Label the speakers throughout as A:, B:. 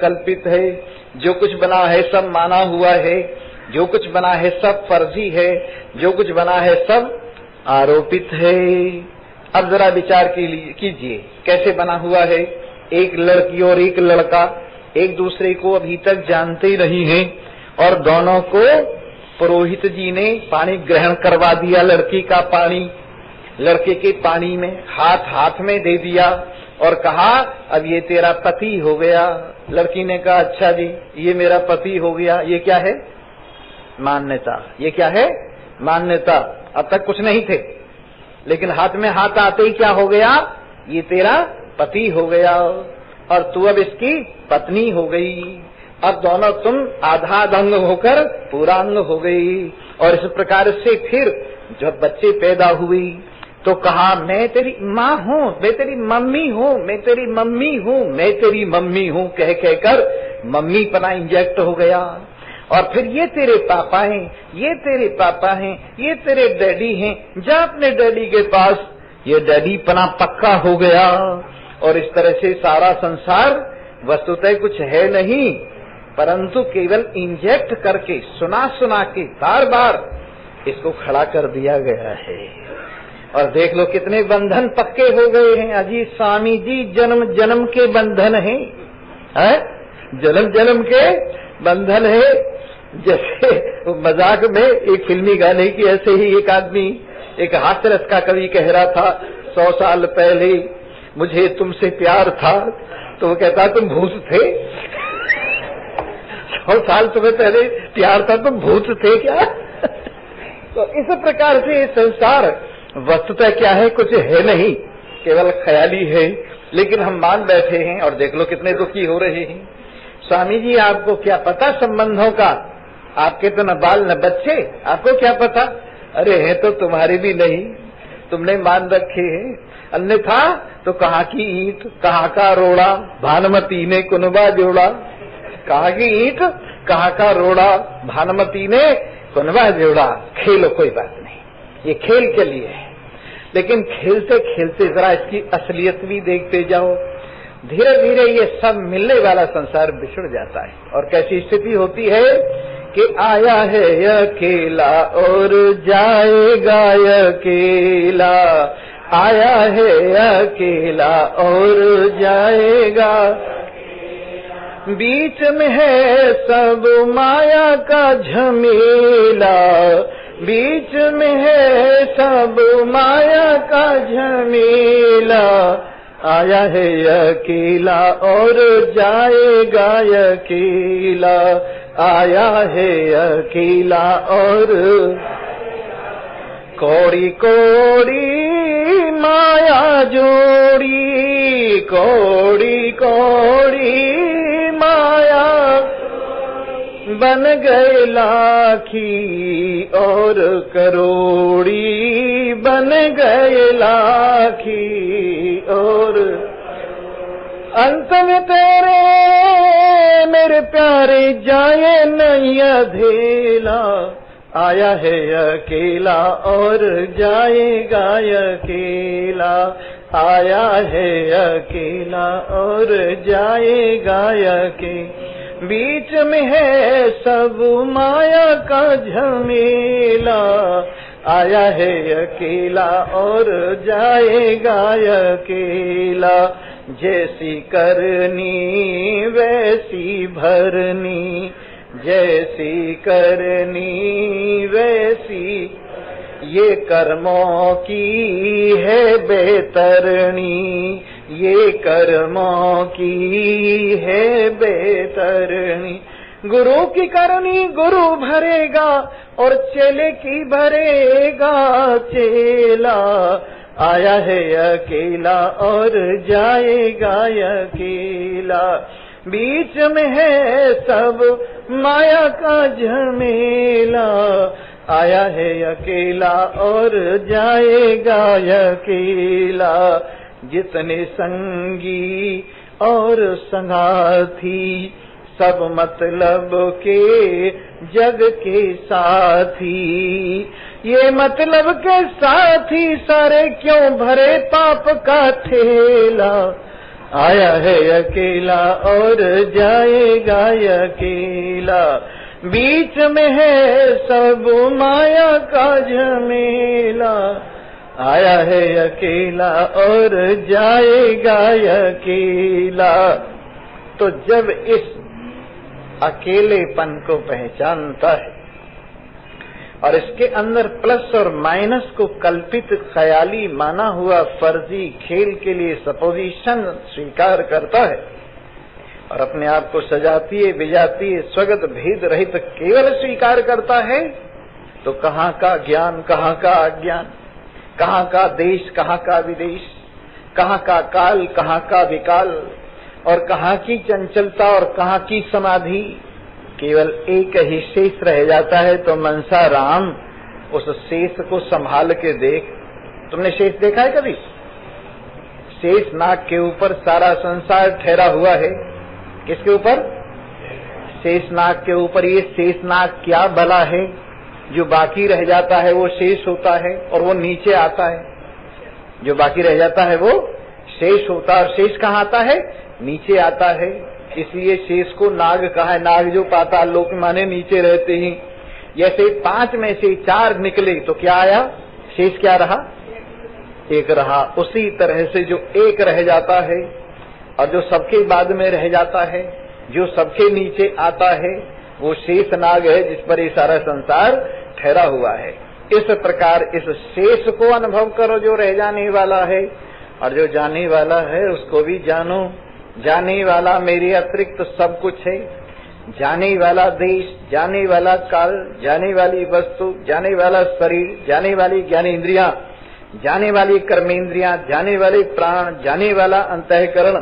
A: कल्पित है, जो कुछ बना है सब माना हुआ है, जो कुछ बना है सब फर्जी है, जो कुछ बना है सब आरोपित है। अब जरा विचार कीजिए कैसे बना हुआ है। एक लड़की और एक लड़का एक दूसरे को अभी तक जानते ही नहीं हैं और दोनों को पुरोहित जी ने पानी ग्रहण करवा दिया। लड़की का पानी लड़के के पानी में हाथ में दे दिया और कहा अब ये तेरा पति हो गया। लड़की ने कहा अच्छा जी ये मेरा पति हो गया। ये क्या है? मान्यता। ये क्या है? मान्यता। अब तक कुछ नहीं थे, लेकिन हाथ में हाथ आते ही क्या हो गया? ये तेरा पति हो गया और तू अब इसकी पत्नी हो गई। अब दोनों तुम आधा अंग होकर पूरा अंग हो गई। और इस प्रकार से फिर जब बच्चे पैदा हुई तो कहा मैं तेरी माँ हूँ, मैं तेरी मम्मी हूँ, मैं तेरी मम्मी हूँ, मैं तेरी मम्मी हूँ कह कहकर मम्मी पना इंजेक्ट हो गया। और फिर ये तेरे पापा हैं, ये तेरे पापा हैं, ये तेरे डैडी हैं, जा अपने डैडी के पास। ये डैडी पना पक्का हो गया और इस तरह से सारा संसार वस्तुतः कुछ है नहीं, परंतु केवल इंजेक्ट करके सुना सुना के बार बार इसको खड़ा कर दिया गया है। और देख लो कितने बंधन पक्के हो गए हैं। अजी स्वामी जी जन्म जन्म के बंधन हैं, जन्म जन्म के बंधन है। जैसे मजाक में एक फिल्मी गाने की ऐसे ही एक आदमी एक हास्यरस का कवि कह रहा था 100 साल पहले मुझे तुमसे प्यार था, तो वो कहता तुम भूत थे। 100 साल तुम्हें पहले प्यार था, तुम भूत थे क्या? तो इस प्रकार से संसार वस्तुतः क्या है? कुछ है नहीं, केवल ख्याली है, लेकिन हम मान बैठे हैं और देख लो कितने दुखी हो रहे हैं। स्वामी जी आपको क्या पता संबंधों का? आपके तो न बाल न बच्चे, आपको क्या पता? अरे है तो तुम्हारे भी नहीं, तुमने मान रखे हैं। अन्यथा तो कहाँ की ईंट कहाँ का रोड़ा, भानुमती ने कुनबा जोड़ा। कहाँ की ईंट कहाँ का रोड़ा, भानुमती ने कुनबा जोड़ा। खेलो कोई बात नहीं, ये खेल के लिए है, लेकिन खेलते खेलते जरा इसकी असलियत भी देखते जाओ। धीरे धीरे ये सब मिलने वाला संसार बिछड़ जाता है और कैसी स्थिति होती है कि आया है अकेला और जाएगा अकेला, आया है अकेला और जाएगा। बीच में है सब माया का झमेला, बीच में है सब माया का झमेला। आया है अकेला और जाएगा अकेला, आया है अकेला और कौड़ी कौड़ी माया जोड़ी, कौड़ी कौड़ी माया बन गए लाखी और करोड़ी, बन गए लाखी और अंत में तेरे मेरे प्यारे जाए नहीं अधेला। आया है अकेला और जाएगा अकेला, आया है अकेला और जाएगा अकेला। बीच में है सब माया का झमेला, आया है अकेला और जाएगा अकेला। जैसी करनी वैसी भरनी, जैसी करनी वैसी, ये कर्मों की है बेतरनी, ये कर्मों की है बेतरनी। गुरु की करनी गुरु भरेगा और चेले की भरेगा चेला। आया है अकेला और जाएगा अकेला। बीच में है सब माया का झमेला, आया है अकेला और जाएगा अकेला। जितने संगी और संगाथी सब मतलब के जग के साथी, ये मतलब के साथी सारे क्यों भरे पाप का ठेला। आया है अकेला और जाएगा अकेला, बीच में है सब माया का झमेला। आया है अकेला और जाएगा अकेला। तो जब इस अकेलेपन को पहचानता है और इसके अंदर प्लस और माइनस को कल्पित ख्याली माना हुआ फर्जी खेल के लिए सपोजिशन स्वीकार करता है और अपने आप को सजाती है बिजाती है स्वगत भेद रहित केवल स्वीकार करता है, तो कहाँ का ज्ञान कहाँ का अज्ञान, कहाँ का देश कहाँ का विदेश, कहाँ का काल कहाँ का विकाल, और कहाँ की चंचलता और कहाँ की समाधि। केवल एक ही शेष रह जाता है। तो मनसा राम उस शेष को संभाल के देख। तुमने शेष देखा है कभी? शेष नाग के ऊपर सारा संसार ठहरा हुआ है। किसके ऊपर? शेष नाग के ऊपर। ये शेष नाग क्या भला है? जो बाकी रह जाता है वो शेष होता है और वो नीचे आता है। जो बाकी रह जाता है वो शेष होता है और शेष कहाँ आता है? नीचे आता है। इसलिए शेष को नाग कहा है। नाग जो पाताल लोक माने नीचे रहते हैं। जैसे 5 में से 4 निकले तो क्या आया? शेष क्या रहा? 1 रहा। उसी तरह से जो 1 रह जाता है और जो सबके बाद में रह जाता है, जो सबके नीचे आता है, वो शेष नाग है जिस पर ये सारा संसार ठहरा हुआ है। इस प्रकार इस शेष को अनुभव करो जो रह जाने वाला है, और जो जाने वाला है उसको भी जानो। जाने वाला मेरे अतिरिक्त सब कुछ है। जाने वाला देश, जाने वाला काल, जाने वाली वस्तु, जाने वाला शरीर, जाने वाली ज्ञानेंद्रियां, जाने वाली कर्मेंद्रियां, जाने वाले प्राण, जाने वाला अंतःकरण,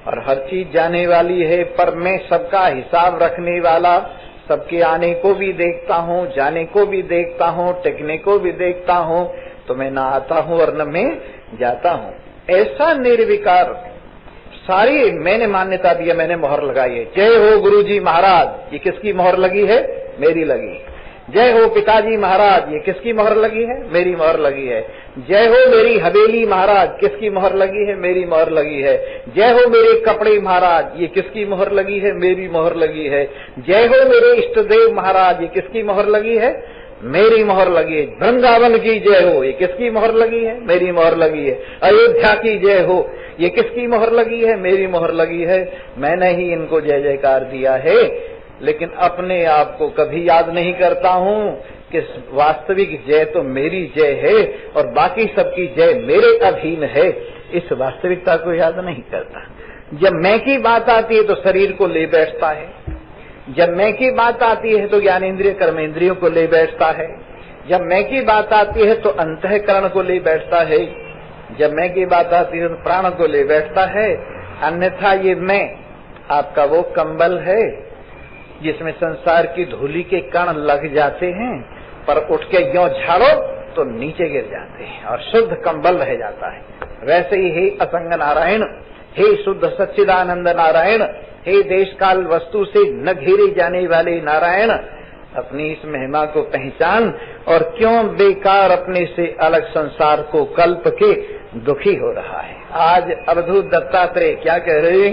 A: और हर चीज जाने वाली है। पर मैं सबका हिसाब रखने वाला, सबके आने को भी देखता हूँ, जाने को भी देखता हूँ, टिकने को भी देखता हूँ। तो मैं न आता हूँ और न मैं जाता हूँ। ऐसा निर्विकार सारी मैंने मान्यता दी है, मैंने मोहर लगाई है। जय हो गुरुजी महाराज, ये किसकी मोहर लगी है? मेरी लगी। जय हो पिताजी महाराज, ये किसकी मोहर लगी है? मेरी मोहर लगी है। जय हो मेरी हवेली महाराज, किसकी मोहर लगी है? मेरी मोहर लगी है। जय हो मेरे कपड़े महाराज, ये किसकी मोहर लगी है? मेरी मोहर लगी है। जय हो मेरे इष्ट देव महाराज, ये किसकी मोहर लगी है? मेरी मोहर लगी है। वृंदावन की जय हो, ये किसकी मोहर लगी है? मेरी मोहर लगी है। अयोध्या की जय हो, ये किसकी मोहर लगी है? मेरी मोहर लगी है। मैंने ही इनको जय जयकार दिया है, लेकिन अपने आप को कभी याद नहीं करता हूँ कि वास्तविक जय तो मेरी जय है और बाकी सबकी जय मेरे अधीन है। इस वास्तविकता को याद नहीं करता। जब मैं की बात आती है तो शरीर को ले बैठता है। जब मैं की बात आती है तो ज्ञानेंद्रिय कर्मेंद्रियों को ले बैठता है। जब मैं की बात आती है तो अंतःकरण को ले बैठता है। जब मैं की बात आती है तो प्राण को ले बैठता है। अन्यथा ये मैं आपका वो कंबल है जिसमें संसार की धूली के कण लग जाते हैं, पर उठ के यों झाड़ो तो नीचे गिर जाते हैं और शुद्ध कंबल रह जाता है। वैसे ही हे असंग नारायण, हे शुद्ध सच्चिदानंद नारायण, हे देश काल वस्तु से न घेरे जाने वाले नारायण, अपनी इस महिमा को पहचान और क्यों बेकार अपने से अलग संसार को कल्प के दुखी हो रहा है। आज अवधूत दत्तात्रेय क्या कह रहे?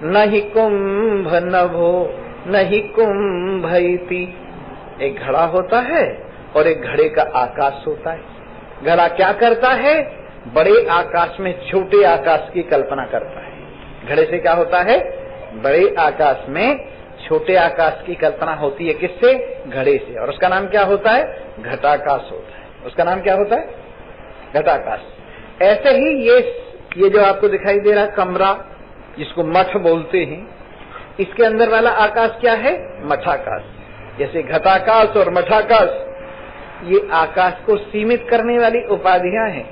A: नहीं कुंभ नभो नहीं कुंभ इति। एक घड़ा होता है और एक घड़े का आकाश होता है। घड़ा क्या करता है? बड़े आकाश में छोटे आकाश की कल्पना करता है। घड़े से क्या होता है? बड़े आकाश में छोटे आकाश की कल्पना होती है। किससे? घड़े से। और उसका नाम क्या होता है? घटाकाश होता है। उसका नाम क्या होता है? घटाकाश। ऐसे ही ये जो आपको दिखाई दे रहा कमरा, जिसको मठ बोलते हैं, इसके अंदर वाला आकाश क्या है? मठाकाश। जैसे घटाकाश और मठाकाश, ये आकाश को सीमित करने वाली उपाधियां हैं।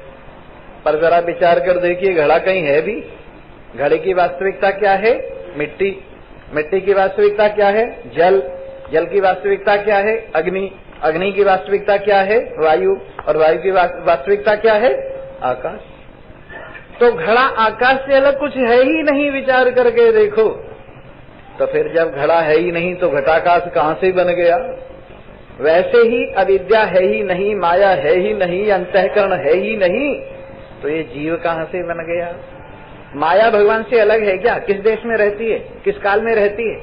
A: पर जरा विचार कर देखिए, घड़ा कहीं है भी? घड़े की वास्तविकता क्या है? मिट्टी। मिट्टी की वास्तविकता क्या है? जल। जल की वास्तविकता क्या है? अग्नि। अग्नि की वास्तविकता क्या है? वायु। और वायु की वास्तविकता क्या है? आकाश। तो घड़ा आकाश से अलग कुछ है ही नहीं, विचार करके देखो। तो फिर जब घड़ा है ही नहीं तो घटाकाश कहाँ से बन गया? वैसे ही अविद्या है ही नहीं, माया है ही नहीं, अंतःकरण है ही नहीं, तो ये जीव कहाँ से बन गया? माया भगवान से अलग है क्या? किस देश में रहती है, किस काल में रहती है?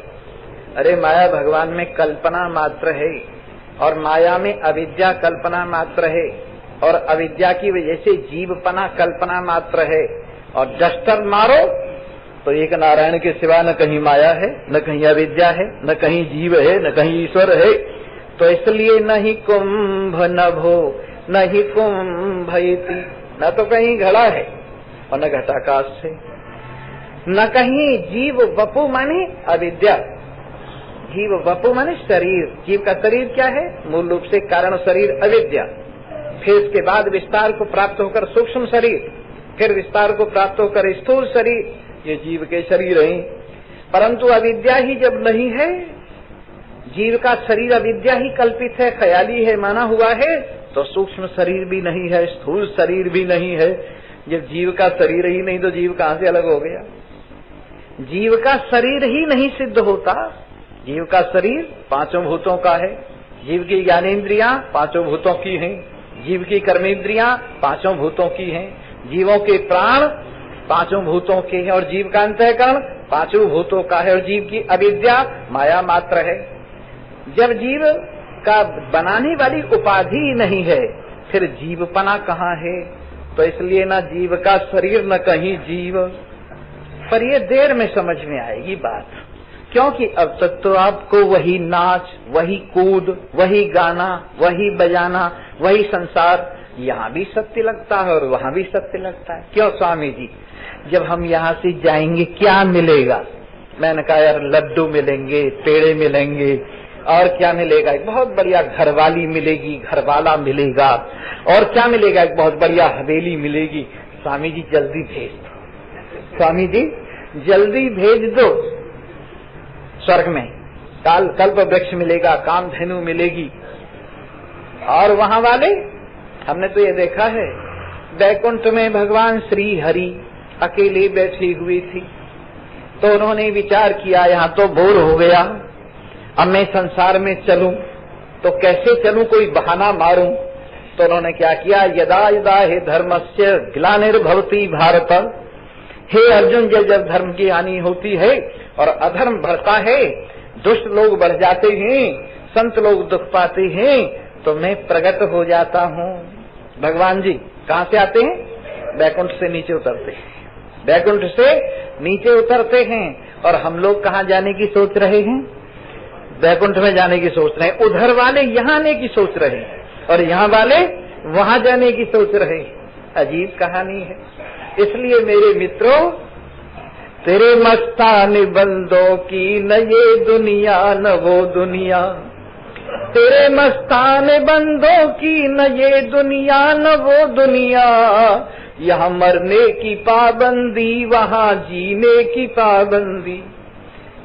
A: अरे माया भगवान में कल्पना मात्र है, और माया में अविद्या कल्पना मात्र है, और अविद्या की वजह से जीवपना कल्पना मात्र है। और डस्टर मारो तो एक नारायण के सिवा न कहीं माया है, न कहीं अविद्या है, न कहीं जीव है, न कहीं ईश्वर है। तो इसलिए न ही कुंभ नभो न ही कुंभ इति, न तो कहीं घड़ा है और न घटाकाश से, न कहीं जीव वपु माने अविद्या। जीव वपु माने शरीर। जीव का शरीर क्या है? मूल रूप से कारण शरीर अविद्या, फिर इसके बाद विस्तार को प्राप्त होकर सूक्ष्म शरीर, फिर विस्तार को प्राप्त होकर स्थूल शरीर, ये जीव के शरीर हैं। परंतु अविद्या ही जब नहीं है, जीव का शरीर अविद्या ही कल्पित है, ख्याली है, माना हुआ है, तो सूक्ष्म शरीर भी नहीं है, स्थूल शरीर भी नहीं है। जब जीव का शरीर ही नहीं तो जीव कहां से अलग हो गया? जीव का शरीर ही नहीं सिद्ध होता। जीव का शरीर पांचों भूतों का है, जीव की ज्ञानेन्द्रियां पांचों भूतों की हैं, जीव की कर्मेंद्रियां पांचों भूतों की हैं, जीवों के प्राण पांचों भूतों के हैं, और जीव का अंतःकरण पांचों भूतों का है, और जीव की अविद्या माया मात्र है। जब जीव का बनाने वाली उपाधि ही नहीं है, फिर जीवपना कहाँ है? तो इसलिए ना जीव का शरीर न कहीं जीव। पर ये देर में समझ में आएगी बात, क्योंकि अब तक तो आपको वही नाच, वही कूद, वही गाना, वही बजाना, वही संसार, यहाँ भी सत्य लगता है और वहाँ भी सत्य लगता है। क्यों स्वामी जी? जब हम यहाँ से जाएंगे क्या मिलेगा? मैंने कहा यार लड्डू मिलेंगे, पेड़े मिलेंगे, और क्या मिलेगा? एक बहुत बढ़िया घरवाली मिलेगी, घरवाला मिलेगा, और क्या मिलेगा? एक बहुत बढ़िया हवेली मिलेगी। स्वामी जी जल्दी भेज दो, स्वामी जी जल्दी भेज दो। स्वर्ग में कल्प वृक्ष मिलेगा, कामधेनु मिलेगी, और वहाँ वाले, हमने तो ये देखा है, वैकुंठ में भगवान श्री हरि अकेले बैठी हुई थी, तो उन्होंने विचार किया यहाँ तो बोर हो गया, अब मैं संसार में चलूं तो कैसे चलूं, कोई बहाना मारूं। तो उन्होंने क्या किया? यदा यदा हे धर्मस्य ग्लानिर्भवति भारत, हे अर्जुन, जब जब धर्म की हानि होती है और अधर्म बढ़ता है, दुष्ट लोग बढ़ जाते हैं, संत लोग दुख पाते हैं, तो मैं प्रकट हो जाता हूँ। भगवान जी कहाँ से आते हैं? बैकुंठ से नीचे उतरते हैं, बैकुंठ से नीचे उतरते हैं। और हम लोग कहाँ जाने की सोच रहे हैं? बैकुंठ में जाने की सोच रहे हैं। उधर वाले यहाँ आने की सोच रहे हैं, और यहाँ वाले वहाँ जाने की सोच रहे हैं। अजीब कहानी है। इसलिए मेरे मित्रों, तेरे मस्तान बंदों की न ये दुनिया न वो दुनिया, तेरे मस्तान बंदों की न ये दुनिया न वो दुनिया, यहाँ मरने की पाबंदी वहाँ जीने की पाबंदी।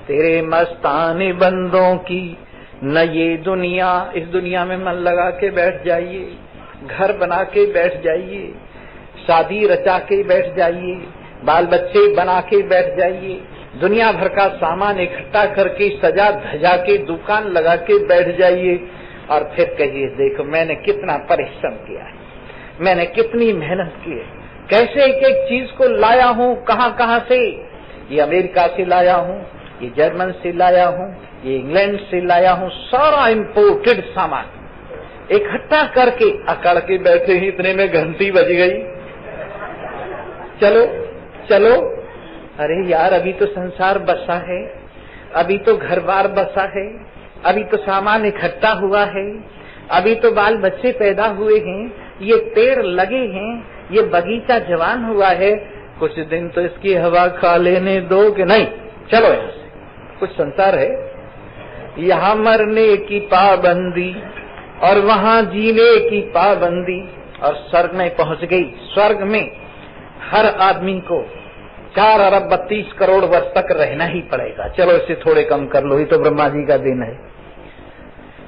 A: तेरे मस्तान बंदों की न ये दुनिया, इस दुनिया में मन लगा के बैठ जाइए, घर बना के बैठ जाइए, शादी रचा के बैठ जाइए, बाल बच्चे बना के बैठ जाइए, दुनिया भर का सामान इकट्ठा करके सजा धजा के दुकान लगा के बैठ जाइए, और फिर कहिए देखो मैंने कितना परिश्रम किया है, मैंने कितनी मेहनत की है, कैसे एक एक चीज को लाया हूँ, कहाँ कहाँ से, ये अमेरिका से लाया हूँ, ये जर्मन से लाया हूँ, ये इंग्लैंड से लाया हूँ, सारा इम्पोर्टेड सामान इकट्ठा करके अकड़ के बैठे ही, इतने में घंटी बज गई, चलो चलो। अरे यार अभी तो संसार बसा है, अभी तो घर बार बसा है, अभी तो सामान इकट्ठा हुआ है, अभी तो बाल बच्चे पैदा हुए हैं, ये पेड़ लगे हैं, ये बगीचा जवान हुआ है, कुछ दिन तो इसकी हवा खा लेने दो कि नहीं, चलो यहाँ से। कुछ संसार है, यहाँ मरने की पाबंदी और वहाँ जीने की पाबंदी। और स्वर्ग में पहुँच गई। स्वर्ग में हर आदमी को 4 अरब 32 करोड़ वर्ष तक रहना ही पड़ेगा। चलो इससे थोड़े कम कर लो, ये तो ब्रह्मा जी का दिन है।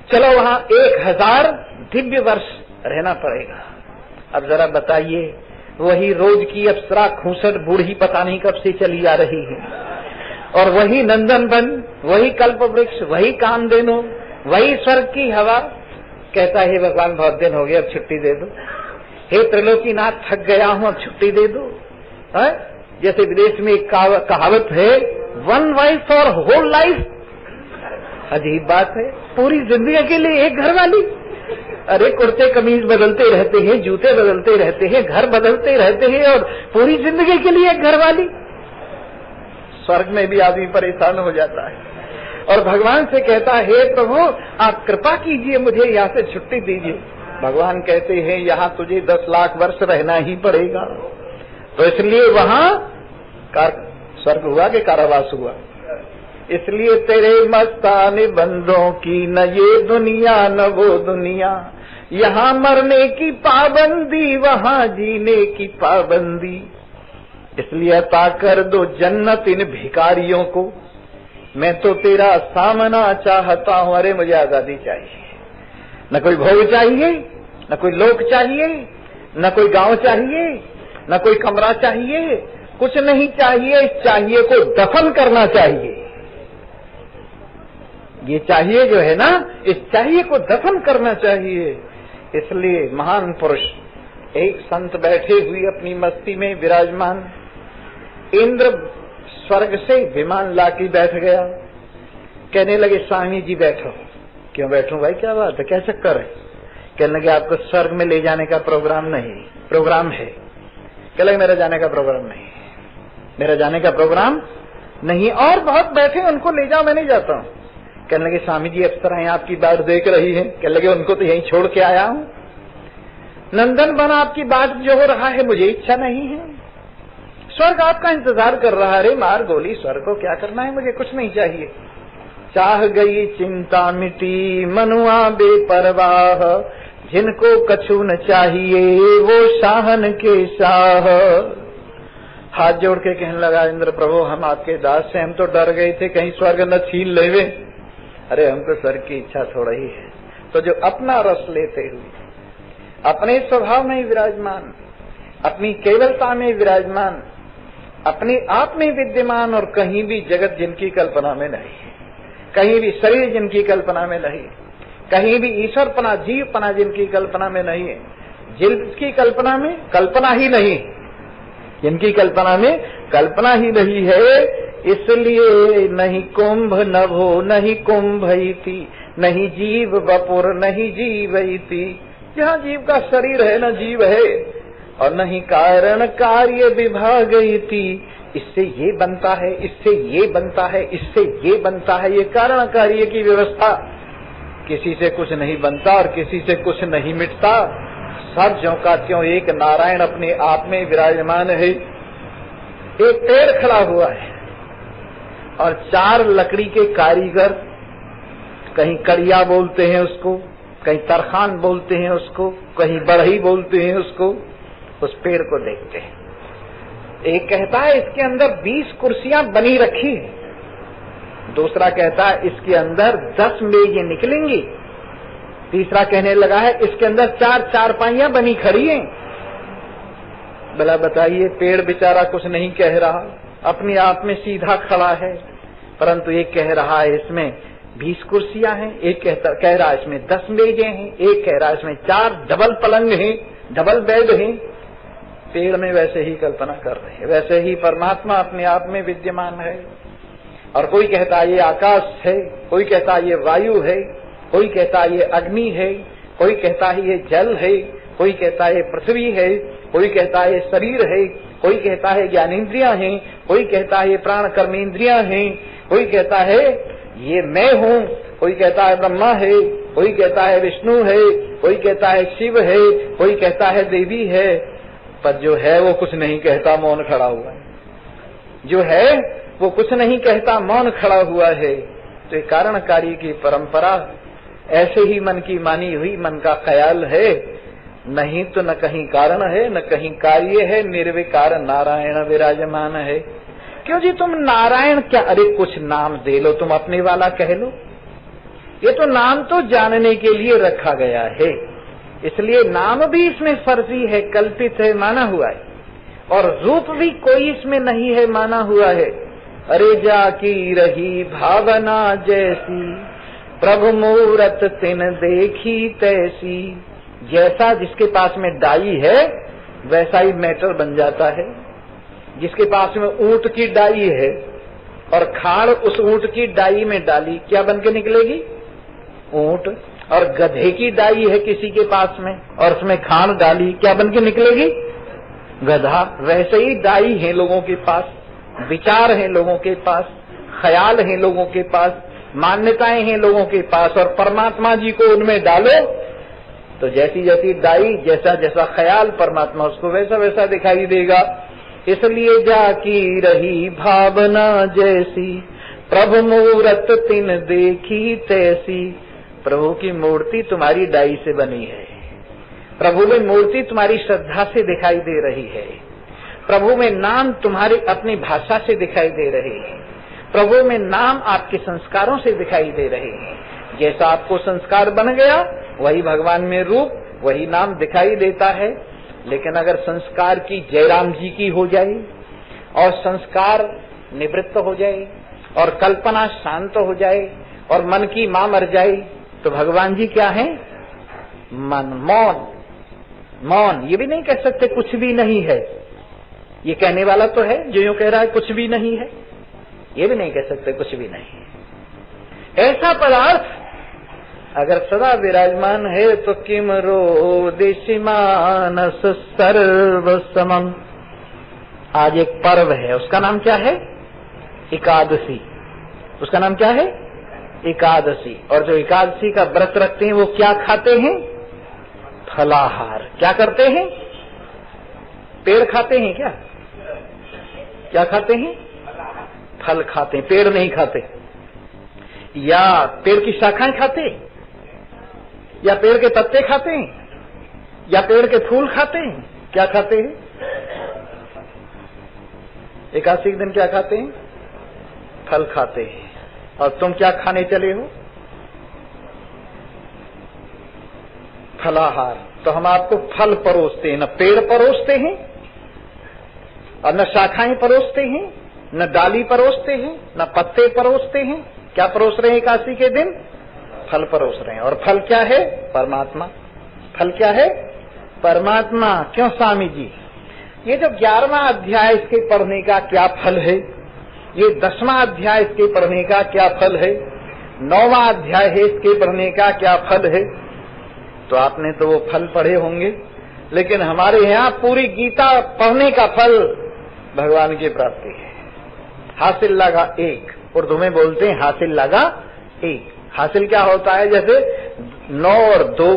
A: चलो वहाँ 1000 दिव्य वर्ष रहना पड़ेगा। अब जरा बताइए, वही रोज की अप्सरा खूसट बूढ़ी पता नहीं कब से चली आ रही है, और वही नंदनवन, वही कल्प वृक्ष, वही कामधेनु, वही स्वर्ग की हवा। कहता है भगवान बहुत दिन हो गए, अब छुट्टी दे दो। हे त्रिलोकीनाथ थक गया हूँ, अब छुट्टी दे दो। जैसे विदेश में एक कहावत है, one wife for whole life. अजीब बात है, पूरी जिंदगी के लिए एक घर वाली। अरे कुर्ते कमीज बदलते रहते हैं, जूते बदलते रहते हैं, घर बदलते रहते हैं, और पूरी जिंदगी के लिए एक घर वाली। स्वर्ग में भी आदमी परेशान हो जाता है और भगवान से कहता है, हे प्रभु आप कृपा कीजिए, मुझे यहाँ से छुट्टी दीजिए। भगवान कहते हैं, यहाँ तुझे 10 लाख वर्ष रहना ही पड़ेगा। तो इसलिए वहाँ स्वर्ग हुआ कि कारावास हुआ। इसलिए तेरे मस्ताने बंदों की न ये दुनिया न वो दुनिया, यहाँ मरने की पाबंदी वहाँ जीने की पाबंदी। इसलिए अता कर दो जन्नत इन भिखारियों को, मैं तो तेरा सामना चाहता हूँ। अरे मुझे आजादी चाहिए, न कोई भोग चाहिए, न कोई लोक चाहिए, न कोई गांव चाहिए, न कोई कमरा चाहिए, कुछ नहीं चाहिए। इस चाहिए को दफन करना चाहिए। ये चाहिए जो है ना, इस चाहिए को दफन करना चाहिए। इसलिए महान पुरुष, एक संत बैठे हुए अपनी मस्ती में विराजमान, इंद्र स्वर्ग से विमान लाके बैठ गया। कहने लगे, स्वामी जी बैठो। क्यों बैठूं भाई, क्या बात है, क्या चक्कर है? कहने लगे, आपको स्वर्ग में ले जाने का प्रोग्राम है। कहने लगे, मेरा जाने का प्रोग्राम नहीं, मेरा जाने का प्रोग्राम नहीं। और बहुत बैठे, उनको ले जाओ, मैं नहीं जाता हूँ। कहने लगे, स्वामी जी अप्सराएं आपकी बाट देख रही हैं। कहने लगे, उनको तो यहीं छोड़ के आया हूँ। नंदन वन आपकी बाट जो हो रहा है, मुझे इच्छा नहीं है। स्वर्ग आपका इंतजार कर रहा है। अरे मार गोली, स्वर्ग को क्या करना है, मुझे कुछ नहीं चाहिए। चाह गई चिंता मिटी मनुआ बेपरवाह, जिनको कछु न चाहिए वो शाहन के शाह। हाथ जोड़ के कहने लगा, इंद्र प्रभु हम आपके दास से, हम तो डर गए थे कहीं स्वर्ग न छीन लेवे। अरे हमको स्वर्ग की इच्छा थोड़ा ही है। तो जो अपना रस लेते हुए, अपने स्वभाव में विराजमान, अपनी केवलता में विराजमान, अपने आप में विद्यमान, और कहीं भी जगत जिनकी कल्पना में नहीं, कहीं भी शरीर जिनकी कल्पना में नहीं, कहीं भी ईश्वरपना जीवपना जिनकी कल्पना में नहीं है, जिनकी कल्पना में कल्पना ही नहीं, जिनकी कल्पना में कल्पना ही नहीं है। इसलिए नहीं कुंभ नभो नहीं कुंभईति, नहीं जीव वपुर नहीं जीवईति। जहाँ जीव का शरीर है न जीव है, और नहीं कारण कार्य विभागईति। इससे ये बनता है, इससे ये बनता है, इससे ये बनता है। ये कारण कार्य की व्यवस्था, किसी से कुछ नहीं बनता और किसी से कुछ नहीं मिटता। सब ज्यों का त्यों एक नारायण अपने आप में विराजमान है। एक पेड़ खड़ा हुआ है और 4 लकड़ी के कारीगर, कहीं कड़िया बोलते हैं उसको, कहीं तरखान बोलते हैं उसको, कहीं बढ़ई बोलते हैं उसको, उस पेड़ को देखते हैं। एक कहता है इसके अंदर 20 कुर्सियां बनी रखी है, दूसरा कहता है इसके अंदर 10 मेजें निकलेंगी, तीसरा कहने लगा है इसके अंदर 4 चारपाइयां बनी खड़ी हैं। भला बताइए, पेड़ बेचारा कुछ नहीं कह रहा, अपने आप में सीधा खड़ा है, परंतु एक कह रहा है इसमें 20 कुर्सियां हैं, एक कह रहा है इसमें 10 मेजें हैं, एक कह रहा है इसमें 4 डबल पलंग हैं, डबल बेड हैं। पेड़ में वैसे ही कल्पना कर रहे हैं, वैसे ही परमात्मा अपने आप में विद्यमान है। और कोई कहता है ये आकाश है, कोई कहता है ये वायु है, कोई कहता है ये अग्नि है, कोई कहता है ये जल है, कोई कहता है ये पृथ्वी है, कोई कहता है ये शरीर है, कोई कहता है ज्ञानेन्द्रियां हैं, कोई कहता है ये प्राण कर्मेंद्रियां हैं, कोई कहता है ये मैं हूँ, कोई कहता है ब्रह्मा है, कोई कहता है विष्णु है, कोई कहता है शिव है, कोई कहता है देवी है। पर जो है वो कुछ नहीं कहता, मौन खड़ा हुआ है। जो है वो कुछ नहीं कहता, मौन खड़ा हुआ है। तो कारण कार्य की परंपरा ऐसे ही मन की मानी हुई, मन का ख्याल है, नहीं तो न कहीं कारण है न कहीं कार्य है, निर्विकार नारायण विराजमान है। क्यों जी तुम नारायण क्या, अरे कुछ नाम दे लो, तुम अपने वाला कह लो। ये तो नाम तो जानने के लिए रखा गया है, इसलिए नाम भी इसमें फर्जी है, कल्पित है, माना हुआ है, और रूप भी कोई इसमें नहीं है, माना हुआ है। अरे जाकी रही भावना जैसी, प्रभु मूरत तिन देखी तैसी। जैसा जिसके पास में डाई है वैसा ही मैटर बन जाता है। जिसके पास में ऊंट की डाई है और खाड़ उस ऊंट की डाई में डाली, क्या बन के निकलेगी? ऊंट। और गधे की डाई है किसी के पास में और उसमें खाड़ डाली, क्या बन के निकलेगी? गधा। वैसे ही डाई है लोगों के पास, विचार हैं लोगों के पास, ख्याल हैं लोगों के पास, मान्यताएं हैं लोगों के पास, और परमात्मा जी को उनमें डालो तो जैसी जैसी डाई, जैसा जैसा ख्याल, परमात्मा उसको वैसा वैसा दिखाई देगा। इसलिए जाकी रही भावना जैसी, प्रभु मूरत तिन देखी तैसी। प्रभु की मूर्ति तुम्हारी डाई से बनी है, प्रभु में मूर्ति तुम्हारी श्रद्धा से दिखाई दे रही है, प्रभु में नाम तुम्हारी अपनी भाषा से दिखाई दे रहे हैं, प्रभु में नाम आपके संस्कारों से दिखाई दे रहे हैं। जैसा आपको संस्कार बन गया वही भगवान में रूप, वही नाम दिखाई देता है। लेकिन अगर संस्कार की जयराम जी की हो जाए और संस्कार निवृत्त हो जाए और कल्पना शांत हो जाए और मन की मां मर जाए तो भगवान जी क्या है? मन, मौन। मौन ये भी नहीं कह सकते कुछ भी नहीं है, ये कहने वाला तो है जो यूं कह रहा है कुछ भी नहीं है, ये भी नहीं कह सकते कुछ भी नहीं है। ऐसा पदार्थ अगर सदा विराजमान है तो किम रोदिषि मानस सर्व समम। आज एक पर्व है, उसका नाम क्या है? एकादशी। उसका नाम क्या है? एकादशी। और जो एकादशी का व्रत रखते हैं वो क्या खाते हैं? फलाहार। क्या करते हैं? पेड़ खाते हैं क्या? क्या खाते हैं? फल खाते हैं, पेड़ नहीं खाते। या पेड़ की शाखाएं खाते, या पेड़ के पत्ते खाते हैं, या पेड़ के फूल खाते हैं? क्या खाते हैं? एकादशी के दिन क्या खाते हैं? फल खाते हैं। और तुम क्या खाने चले हो? फलाहार। तो हम आपको फल परोसते हैं, न पेड़ परोसते हैं और न शाखाएं परोसते हैं, न डाली परोसते हैं, न पत्ते परोसते हैं। क्या परोस रहे हैं एकादशी के दिन? फल परोस रहे हैं। और फल क्या है? परमात्मा। फल क्या है? परमात्मा। क्यों स्वामी जी? ये जो 11वां अध्याय इसके पढ़ने का क्या फल है, ये 10वां अध्याय इसके पढ़ने का क्या फल है, 9वां अध्याय है इसके पढ़ने का क्या फल है? तो आपने तो वो फल पढ़े होंगे, लेकिन हमारे यहाँ पूरी गीता पढ़ने का फल भगवान की प्राप्ति है। हासिल लगा एक, उर्दू में बोलते हैं हासिल लगा एक। हासिल क्या होता है? जैसे 9 और 2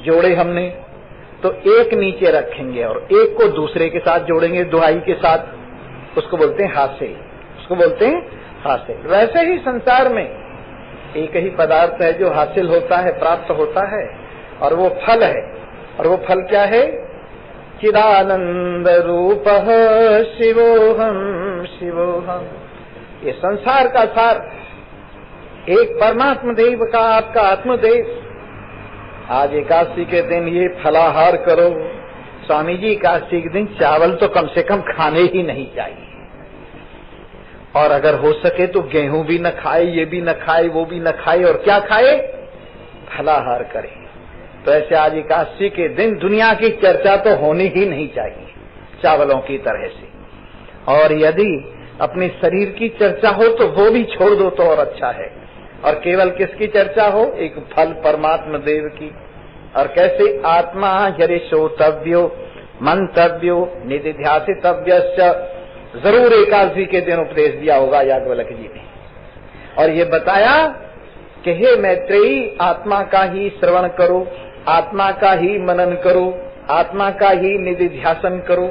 A: जोड़े हमने, तो एक नीचे रखेंगे और एक को दूसरे के साथ जोड़ेंगे दुहाई के साथ, उसको बोलते हैं हासिल, उसको बोलते हैं हासिल। वैसे ही संसार में एक ही पदार्थ है जो हासिल होता है, प्राप्त होता है, और वो फल है। और वो फल क्या है? चिदानंद रूपः शिवोहम शिवोहम। ये संसार का सार एक परमात्म देव का आपका आत्मदेव। आज एकादशी के दिन ये फलाहार करो। स्वामी जी एकादशी के दिन चावल तो कम से कम खाने ही नहीं चाहिए, और अगर हो सके तो गेहूं भी न खाए, ये भी न खाए, वो भी न खाए, और क्या खाए? फलाहार करे। तो ऐसे आज एकादशी के दिन दुनिया की चर्चा तो होनी ही नहीं चाहिए चावलों की तरह से। और यदि अपने शरीर की चर्चा हो तो वो भी छोड़ दो तो और अच्छा है। और केवल किसकी चर्चा हो? एक फल परमात्मा देव की। और कैसे? आत्मा हरिशोतव्यो मंतव्यो निधिध्यासितव्यस्य। जरूर एकादशी के दिन उपदेश दिया होगा याज्ञवल्क्य जी ने, और ये बताया कि हे मैत्रेयी, आत्मा का ही श्रवण करो, आत्मा का ही मनन करो, आत्मा का ही निधिध्यासन करो,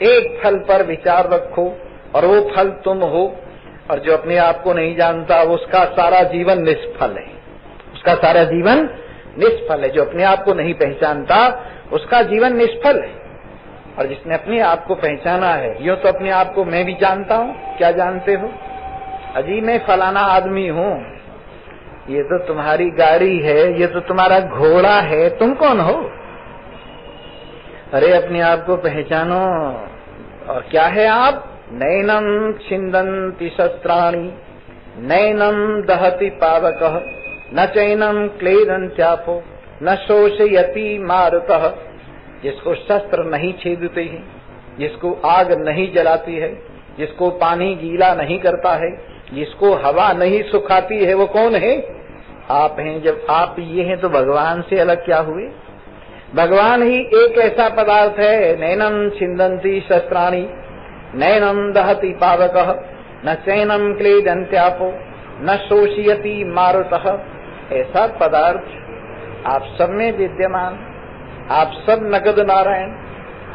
A: एक फल पर विचार रखो और वो फल तुम हो। और जो अपने आप को नहीं जानता उसका सारा जीवन निष्फल है, उसका सारा जीवन निष्फल है। जो अपने आप को नहीं पहचानता उसका जीवन निष्फल है। और जिसने अपने आप को पहचाना है, यूं तो अपने आप को मैं भी जानता हूँ। क्या जानते हो? अजी मैं फलाना आदमी हूँ। ये तो तुम्हारी गाड़ी है, ये तो तुम्हारा घोड़ा है, तुम कौन हो? अरे अपने आप को पहचानो। और क्या है आप? नैनम छिन्दन्ति शस्त्राणि नैनम दहति पावकः न चैनम क्लेदन्त्यापो न शोषयति मारुतः। जिसको शस्त्र नहीं छेदते हैं, जिसको आग नहीं जलाती है, जिसको पानी गीला नहीं करता है, जिसको हवा नहीं सुखाती है, वो कौन है? आप हैं। जब आप ये हैं तो भगवान से अलग क्या हुए? भगवान ही एक ऐसा पदार्थ है, नैनम छिन्दन्ति शस्त्राणि नैनम दहति पावकः न चैनम क्लेदन्त्यापो न शोषयति मारुतः। ऐसा पदार्थ आप सब में विद्यमान, आप सब नगद नारायण,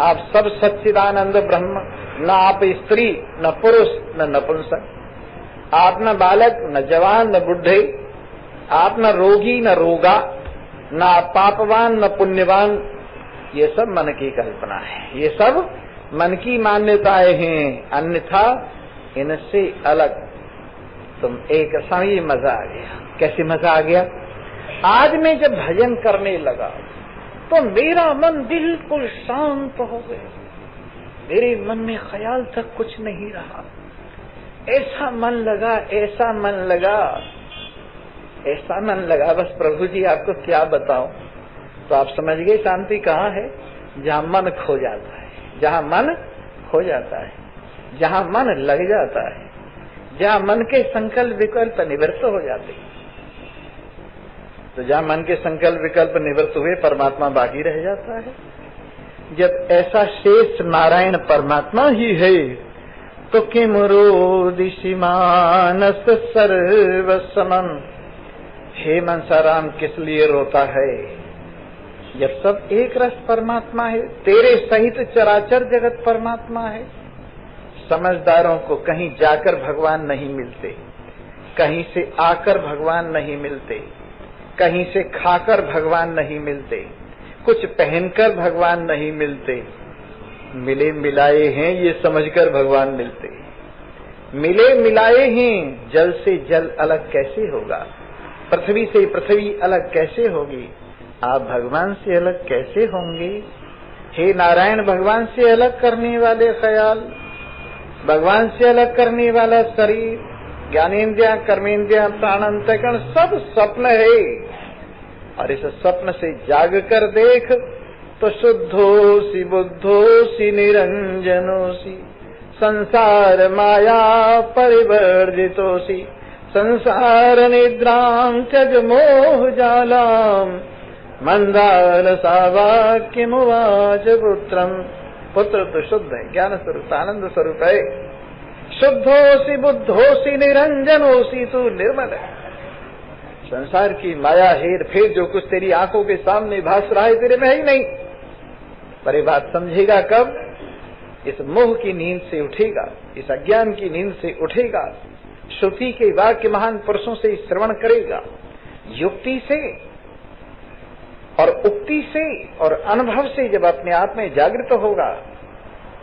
A: आप सब सच्चिदानंद ब्रह्म। न आप स्त्री, न पुरुष, न नपुंसक, आप न बालक, न जवान, न बुढ़े, आप न रोगी, न रोगा, न आप पापवान, न पुण्यवान। ये सब मन की कल्पना है, ये सब मन की मान्यताएं हैं, अन्यथा इनसे अलग तुम एक समय मजा आ गया। कैसे मजा आ गया? आज मैं जब भजन करने लगा तो मेरा मन बिल्कुल शांत हो गया, मेरे मन में ख्याल तक कुछ नहीं रहा। ऐसा मन लगा, ऐसा मन लगा, ऐसा मन लगा, बस प्रभु जी आपको क्या बताऊं। तो आप समझ गए शांति कहाँ है? जहाँ मन खो जाता है, जहाँ मन खो जाता है, जहाँ मन लग जाता है, जहाँ मन के संकल्प विकल्प निवृत्त हो जाते हैं। तो जहाँ मन के संकल्प विकल्प निवृत्त हुए, परमात्मा बाकी रह जाता है। जब ऐसा शेष नारायण परमात्मा ही है तो किम रोदिषि मानस सर्वसमम। हे मनसाराम, किस लिए रोता है जब सब एक रस परमात्मा है? तेरे सहित चराचर जगत परमात्मा है। समझदारों को कहीं जाकर भगवान नहीं मिलते, कहीं से आकर भगवान नहीं मिलते, कहीं से खाकर भगवान नहीं मिलते, कुछ पहनकर भगवान नहीं मिलते। मिले मिलाए हैं ये समझकर भगवान मिलते। मिले मिलाए हैं, जल से जल अलग कैसे होगा, पृथ्वी से पृथ्वी अलग कैसे होगी, आप भगवान से अलग कैसे होंगे? हे नारायण, भगवान से अलग करने वाले ख्याल, भगवान से अलग करने वाला शरीर, ज्ञानेन्द्रिया, कर्मेंद्रिया, प्राणांतकरण सब स्वप्न है। और इस स्वप्न से जाग कर देख तो शुद्धोसी बुद्धोसी निरंजनोसी संसार माया परिवर्जितोसी संसार निद्रां त्यज मोह जालाम मंदार सावाक्यमुवाच पुत्रम। पुत्र तो शुद्ध है, ज्ञान स्वरूप आनंद स्वरूप है। शुद्धोसी बुद्धोसी निरंजनोसी, तू निर्मल है। संसार की माया हेर फेर जो कुछ तेरी आंखों के सामने भास रहा है तेरे में है ही नहीं। पर ये बात समझेगा कब? इस मोह की नींद से उठेगा, इस अज्ञान की नींद से उठेगा, श्रुति के वाक्य महान पुरुषों से श्रवण करेगा, युक्ति से और उक्ति से और अनुभव से जब अपने आप में जागृत होगा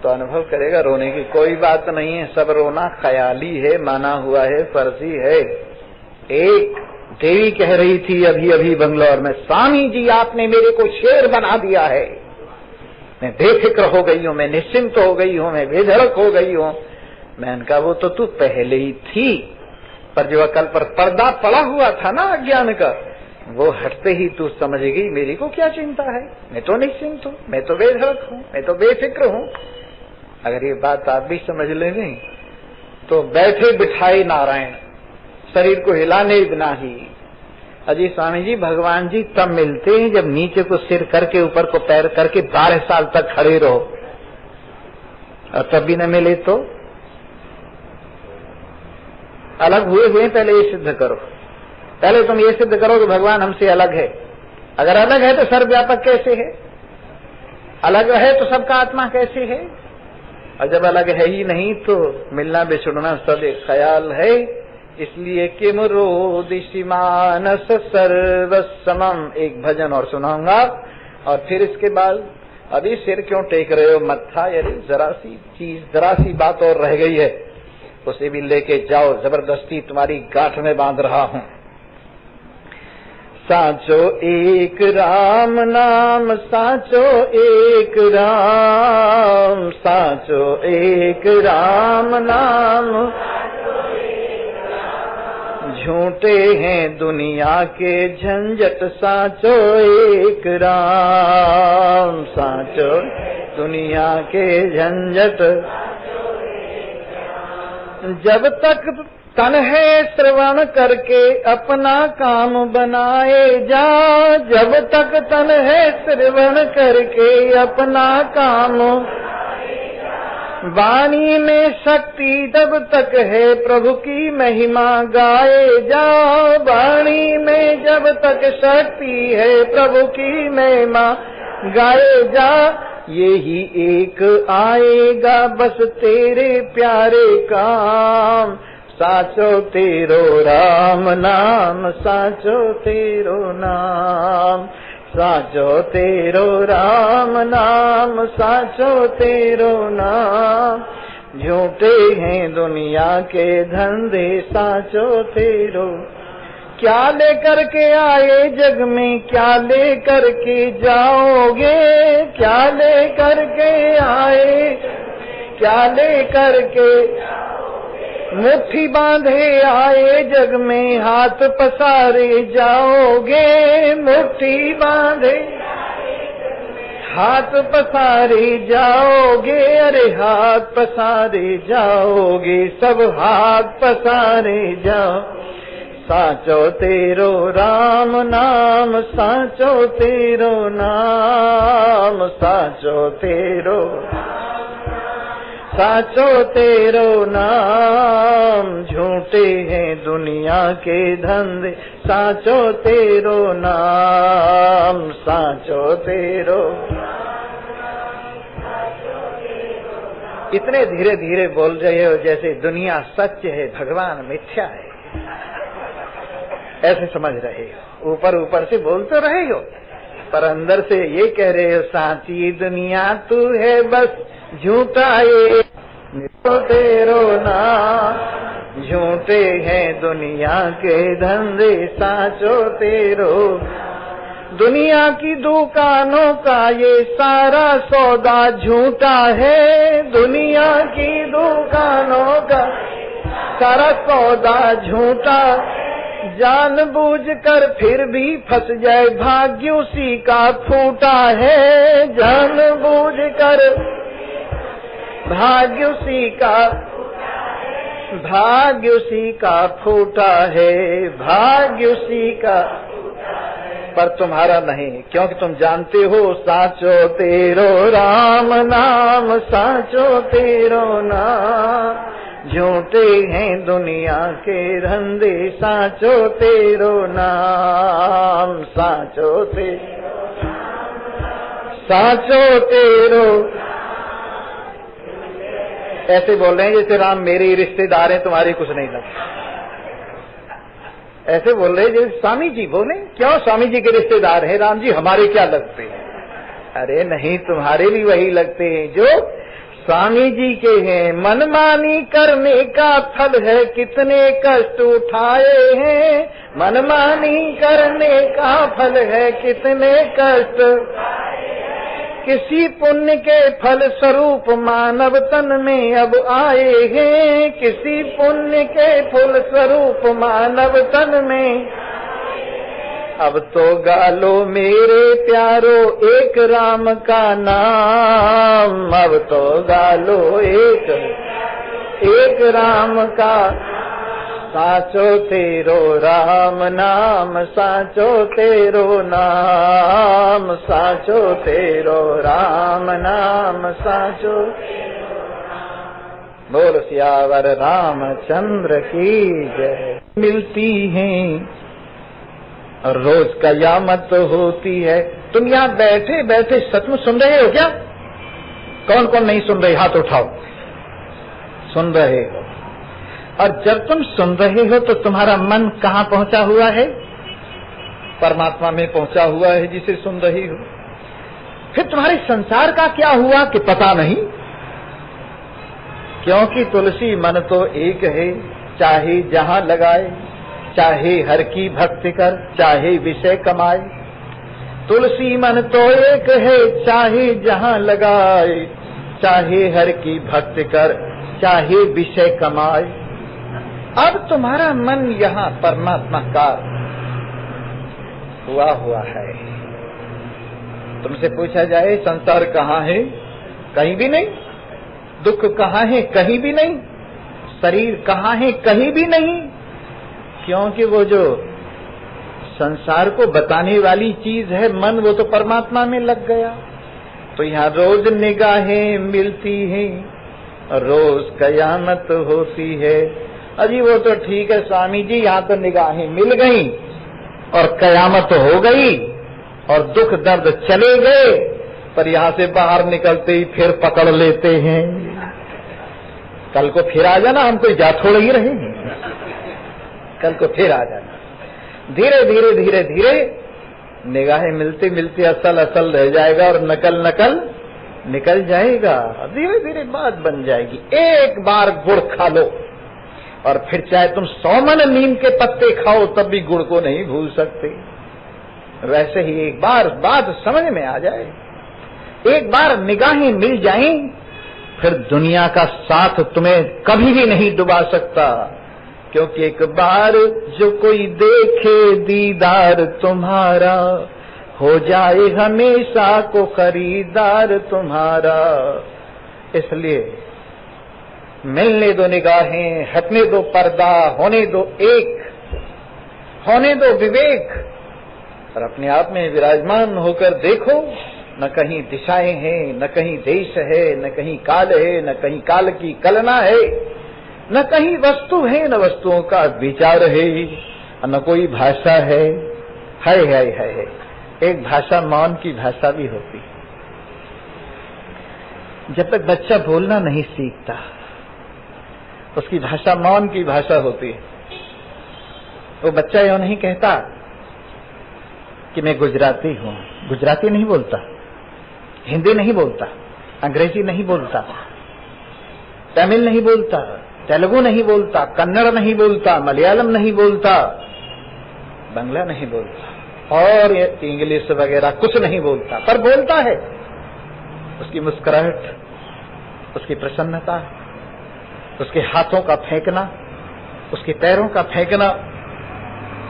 A: तो अनुभव करेगा रोने की कोई बात नहीं है, सब रोना ख्याली है, माना हुआ है, फर्जी है। एक देवी कह रही थी अभी अभी बंगलौर में, स्वामी जी आपने मेरे को शेर बना दिया है, मैं बेफिक्र हो गई हूँ, मैं निश्चिंत हो गई हूँ, मैं बेधड़क हो गई हूँ। मैंने कहा वो तो तू पहले ही थी, पर जो अकल पर पर्दा पड़ा हुआ था ना अज्ञान का, वो हटते ही तू समझ गई मेरी को क्या चिंता है, मैं तो निश्चिंत हूँ, मैं तो बेधड़क हूँ, मैं तो बेफिक्र हूँ। अगर ये बात आप भी समझ लेंगे तो बैठे बिठाए नारायण, शरीर को हिलाने बिना ही। अजी स्वामी जी, भगवान जी तब मिलते हैं जब नीचे को सिर करके ऊपर को पैर करके 12 साल तक खड़े रहो, और तब भी न मिले तो अलग हुए पहले ये सिद्ध करो। पहले तुम ये सिद्ध करो कि भगवान हमसे अलग है। अगर अलग है तो सर्वव्यापक कैसे है, अलग है तो सबका आत्मा कैसे है, और जब अलग है ही नहीं तो मिलना बिछुड़ना सब एक ख्याल है। इसलिए किम रोदिषि मानस सर्वसमम। एक भजन और सुनाऊंगा और फिर इसके बाद अभी सिर क्यों टेक रहे हो मत्था, यानी जरा सी चीज, जरा सी बात और रह गई है, उसे भी लेके जाओ, जबरदस्ती तुम्हारी गांठ में बांध रहा हूं। साचो एक राम नाम, साचो एक राम, साचो एक राम नाम, झूठे हैं दुनिया के झंझट, साचो एक राम, साचो दुनिया के झंझट। जब तक तन है श्रवण करके अपना काम बनाए जा, जब तक तन है श्रवण करके अपना काम, वाणी में शक्ति जब तक है प्रभु की महिमा गाए जा, वाणी में जब तक शक्ति है प्रभु की महिमा गाए जा। यही एक आएगा बस तेरे प्यारे काम, साचो तेरो राम नाम, साचो तेरो नाम, साचो तेरो राम नाम, साचो तेरो नाम। झूठे हैं दुनिया के धंधे, साचो तेरो। क्या लेकर के आए जग में, क्या लेकर के जाओगे, क्या लेकर के आए, क्या लेकर के मुट्ठी बांधे आए जग में, हाथ पसारे जाओगे, मुट्ठी बांधे हाथ पसारे जाओगे, अरे हाथ पसारे जाओगे, सब हाथ पसारे जाओ। साचो तेरो राम नाम, साचो तेरो नाम, साचो तेरो, साचो तेरो नाम। झूठे हैं दुनिया के धंधे, साचो तेरो नाम, साचो तेरो। इतने धीरे धीरे बोल रहे हो जैसे दुनिया सच है, भगवान मिथ्या है, ऐसे समझ रहे हो। ऊपर ऊपर से बोल तो रहे हो, पर अंदर से ये कह रहे हो साची दुनिया तू है बस झूठा ये तेरो नाम। झूठे हैं दुनिया के धंधे, साचो तेरो। दुनिया की दुकानों का ये सारा सौदा झूठा है, दुनिया की दुकानों का सारा सौदा झूठा। जानबूझकर फिर भी फंस जाए भाग्य उसी का फूटा है, जानबूझकर भाग्य उसी का, भाग्य उसी का फूटा है, भाग्य उसी का, पर तुम्हारा नहीं, क्योंकि तुम जानते हो साचो तेरो राम नाम, साचो तेरो नाम। झूठे हैं दुनिया के धंधे, साचो तेरो नाम, साचो तेरो, साचो तेरो। ऐसे बोल रहे हैं जैसे राम मेरे ही रिश्तेदार हैं, तुम्हारे कुछ नहीं लगता। ऐसे बोल रहे हैं जैसे स्वामी जी बोले, क्यों स्वामी जी के रिश्तेदार हैं, राम जी हमारे क्या लगते हैं। अरे नहीं, तुम्हारे भी वही लगते हैं जो स्वामी जी के हैं। मनमानी करने का फल है, कितने कष्ट उठाए हैं। मनमानी करने का फल है, कितने कष्ट। किसी पुण्य के फल स्वरूप मानव तन में अब आए हैं, किसी पुण्य के फल स्वरूप मानव तन में। अब तो गालो मेरे प्यारो एक राम का नाम, अब तो गालो एक राम का। साचो तेरो राम नाम, साचो तेरो नाम, साचो तेरो राम नाम, साचो। बोल सियावर रामचंद्र की जय। मिलती हैं और रोज कयामत होती है। तुम यहाँ बैठे बैठे सचमुच सुन रहे हो क्या? कौन कौन नहीं सुन रहे, हाथ उठाओ। सुन रहे हो। और जब तुम सुन रहे हो तो तुम्हारा मन कहाँ पहुंचा हुआ है? परमात्मा में पहुंचा हुआ है जिसे सुन रही हो। फिर तुम्हारे संसार का क्या हुआ कि पता नहीं, क्योंकि तुलसी मन तो एक है, चाहे जहाँ लगाए, चाहे हर की भक्ति कर, चाहे विषय कमाए। तुलसी मन तो एक है, चाहे जहाँ लगाए, चाहे हर की भक्ति कर, चाहे विषय कमाए। अब तुम्हारा मन यहाँ परमात्मा का हुआ है। तुमसे पूछा जाए संसार कहाँ है, कहीं भी नहीं। दुख कहाँ है? कहीं भी नहीं। शरीर कहाँ है? कहीं भी नहीं। क्योंकि वो जो संसार को बताने वाली चीज है मन, वो तो परमात्मा में लग गया। तो यहाँ रोज निगाहें मिलती हैं, रोज कयामत होती है। अजी वो तो ठीक है स्वामी जी, यहाँ तो निगाहें मिल गई और कयामत हो गई और दुख दर्द चले गए, पर यहाँ से बाहर निकलते ही फिर पकड़ लेते हैं। कल को फिर आ जाना, हम कोई जा थोड़े ही रहे, कल को फिर आ जाना। धीरे धीरे धीरे धीरे निगाहें मिलते मिलते असल असल रह जाएगा और नकल नकल निकल जाएगा। धीरे धीरे बात बन जाएगी। एक बार गुड़ खा लो और फिर चाहे तुम 100 मन नीम के पत्ते खाओ तब भी गुड़ को नहीं भूल सकते। वैसे ही एक बार बात समझ में आ जाए, एक बार निगाहें मिल जाएं, फिर दुनिया का साथ तुम्हें कभी भी नहीं डुबा सकता। क्योंकि एक बार जो कोई देखे दीदार तुम्हारा, हो जाए हमेशा को खरीदार तुम्हारा। इसलिए मिलने दो निगाहें, हटने दो पर्दा, होने दो एक, होने दो विवेक, और अपने आप में विराजमान होकर देखो। न कहीं दिशाएं हैं, न कहीं देश है, न कहीं काल है, न कहीं काल की कलना है, न कहीं वस्तु है, न वस्तुओं का विचार है, न कोई भाषा है। है एक भाषा मौन की भाषा भी होती है। जब तक बच्चा बोलना नहीं सीखता उसकी भाषा मौन की भाषा होती है। वो बच्चा यूं नहीं कहता कि मैं गुजराती हूं, गुजराती नहीं बोलता, हिंदी नहीं बोलता, अंग्रेजी नहीं बोलता, तमिल नहीं बोलता, तेलुगु नहीं बोलता, कन्नड़ नहीं बोलता, मलयालम नहीं बोलता, बांग्ला नहीं बोलता और इंग्लिश वगैरह कुछ नहीं बोलता, पर बोलता है। उसकी मुस्कुराहट, उसकी प्रसन्नता, उसके हाथों का फेंकना, उसके पैरों का फेंकना,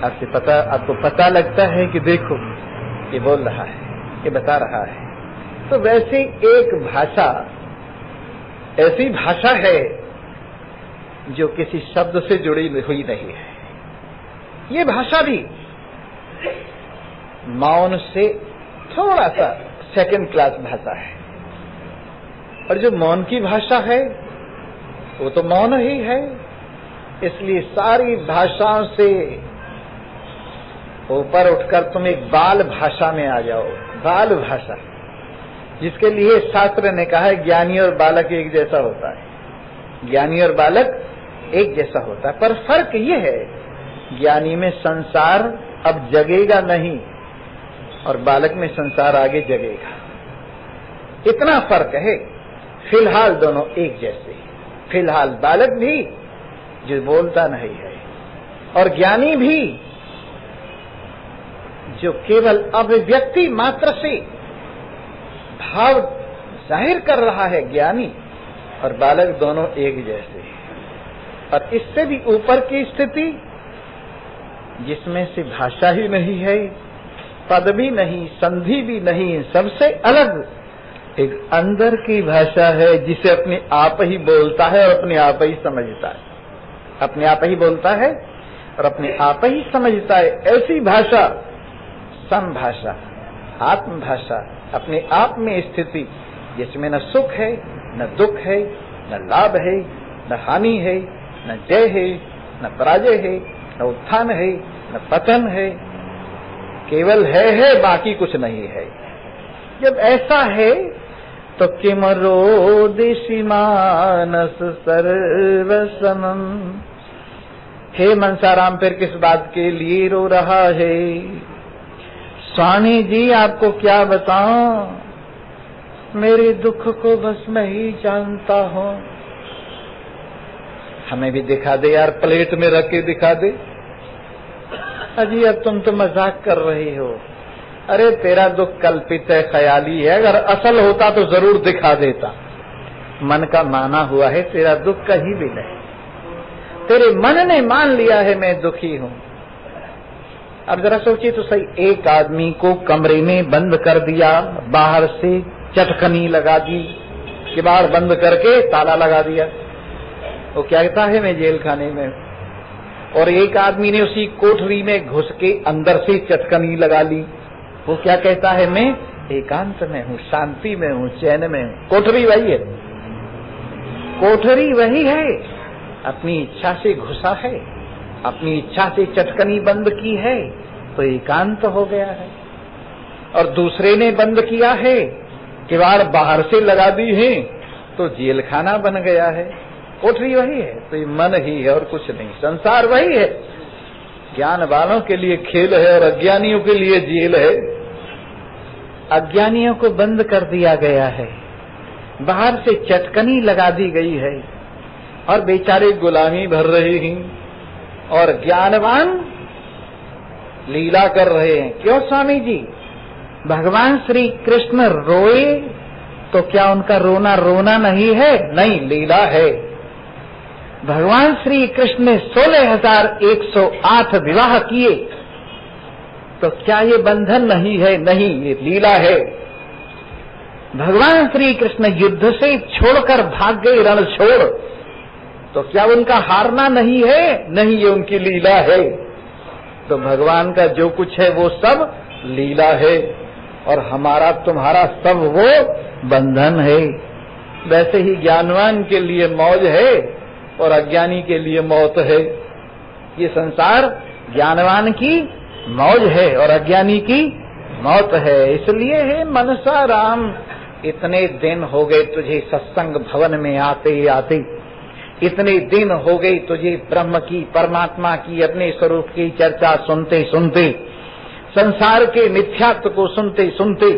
A: आपको पता लगता है कि देखो ये बोल रहा है, ये बता रहा है। तो वैसे एक भाषा ऐसी भाषा है जो किसी शब्द से जुड़ी हुई नहीं है। ये भाषा भी मौन से थोड़ा सा सेकंड क्लास भाषा है, और जो मौन की भाषा है वो तो मौन ही है। इसलिए सारी भाषाओं से ऊपर उठकर तुम एक बाल भाषा में आ जाओ। बाल भाषा, जिसके लिए शास्त्र ने कहा है ज्ञानी और बालक एक जैसा होता है। ज्ञानी और बालक एक जैसा होता है, पर फर्क ये है ज्ञानी में संसार अब जगेगा नहीं और बालक में संसार आगे जगेगा। इतना फर्क है। फिलहाल दोनों एक जैसे। फिलहाल बालक भी जो बोलता नहीं है और ज्ञानी भी जो केवल अभिव्यक्ति मात्र से भाव जाहिर कर रहा है, ज्ञानी और बालक दोनों एक जैसे। और इससे भी ऊपर की स्थिति जिसमें से भाषा ही नहीं है, पद भी नहीं, संधि भी नहीं, सबसे अलग एक अंदर की भाषा है जिसे अपने आप ही बोलता है और अपने आप ही समझता है। अपने आप ही बोलता है और अपने आप ही समझता है। ऐसी भाषा समभाषा, आत्मभाषा, अपने आप में स्थिति जिसमें न सुख है, न दुख है, न लाभ है, न हानि है, न जय है, न पराजय है, न उत्थान है, न पतन है, केवल है, बाकी कुछ नहीं है। जब ऐसा है तो किम रोदिषि मानस सर्वसमम। हे मनसाराम फिर किस बात के लिए रो रहा है? स्वामी जी आपको क्या बताऊं, मेरे दुख को बस मैं ही जानता हूं। हमें भी दिखा दे यार, प्लेट में रख के दिखा दे। अजी अब तुम तो मजाक कर रही हो। अरे तेरा दुख कल्पित है, ख्याली है, अगर असल होता तो जरूर दिखा देता। मन का माना हुआ है, तेरा दुख कहीं भी नहीं। तेरे मन ने मान लिया है मैं दुखी हूं। अब जरा सोचिए तो सही, एक आदमी को कमरे में बंद कर दिया, बाहर से चटकनी लगा दी, किवाड़ बंद करके ताला लगा दिया। वो क्या कहता है मैं जेल खाने में। और एक आदमी ने उसी कोठरी में घुस के अंदर से चटकनी लगा ली। वो क्या कहता है मैं एकांत में हूँ, शांति में हूँ, चैन में हूँ। कोठरी वही है, कोठरी वही है। अपनी इच्छा से घुसा है, अपनी इच्छा से चटकनी बंद की है तो एकांत हो गया है। और दूसरे ने बंद किया है, किवाड़ बाहर से लगा दी है तो जेल खाना बन गया है। कोठरी वही है, तो ये मन ही है और कुछ नहीं। संसार वही है, ज्ञान वालों के लिए खेल है और अज्ञानियों के लिए जेल है। अज्ञानियों को बंद कर दिया गया है, बाहर से चटकनी लगा दी गई है और बेचारे गुलामी भर रहे हैं। और ज्ञानवान लीला कर रहे हैं। क्यों स्वामी जी? भगवान श्री कृष्ण रोए तो क्या उनका रोना रोना नहीं है? नहीं, लीला है। भगवान श्री कृष्ण ने 16,108 विवाह किए तो क्या ये बंधन नहीं है? नहीं, ये लीला है। भगवान श्री कृष्ण युद्ध से छोड़कर भाग गए, रण छोड़, तो क्या उनका हारना नहीं है? नहीं, ये उनकी लीला है। तो भगवान का जो कुछ है वो सब लीला है और हमारा तुम्हारा सब वो बंधन है। वैसे ही ज्ञानवान के लिए मौज है और अज्ञानी के लिए मौत है। ये संसार ज्ञानवान की मौज है और अज्ञानी की मौत है। इसलिए है मनसा राम, इतने दिन हो गए तुझे सत्संग भवन में आते आते, इतने दिन हो गए तुझे ब्रह्म की, परमात्मा की, अपने स्वरूप की चर्चा सुनते सुनते, संसार के मिथ्यात्व को सुनते सुनते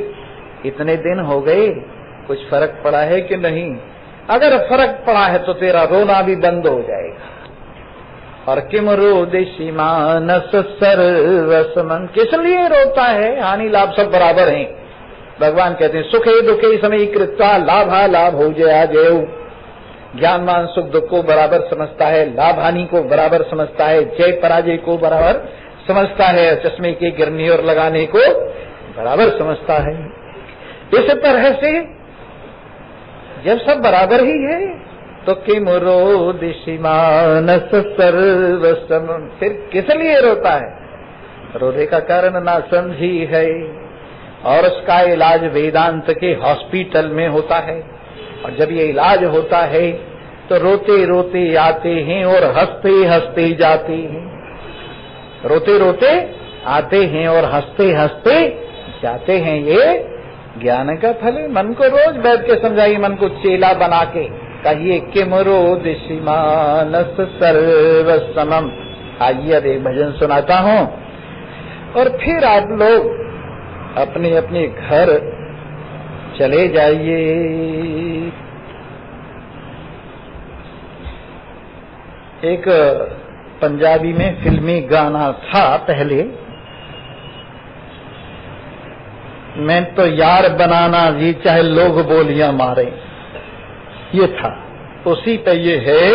A: इतने दिन हो गए। कुछ फर्क पड़ा है कि नहीं? अगर फर्क पड़ा है तो तेरा रोना भी बंद हो जाएगा। और किम रोदिषि मानस सर्वसमं, किस लिए रोता है? हानि लाभ सब बराबर हैं। भगवान कहते हैं सुखे दुखे समय कृत्वा लाभा लाभ हो जया जय। ज्ञानवान सुख दुख को बराबर समझता है, लाभ हानि को बराबर समझता है, जय पराजय को बराबर समझता है, चश्मे के गिरने और लगाने को बराबर समझता है। इस तरह से जब सब बराबर ही है तो किम रोदिषि मानस सर्वसमं, फिर किस लिए रोता है? रोने का कारण ना समझी है। और उसका इलाज वेदांत के हॉस्पिटल में होता है। और जब ये इलाज होता है तो रोते रोते आते हैं और हंसते हंसते जाते हैं। रोते रोते आते हैं और हंसते हंसते जाते हैं। ये ज्ञान का फल है। मन को रोज बैठ के समझाइए, मन को चेला बना के कहिए किम रोदिषि मानस सर्वसमं। आइए अब एक भजन सुनाता हूँ और फिर आप लोग अपने अपने घर चले जाइए। एक पंजाबी में फिल्मी गाना था पहले, मैं तो यार बनाना जी चाहे लोग बोलियां मारे, ये था। उसी पे ये है,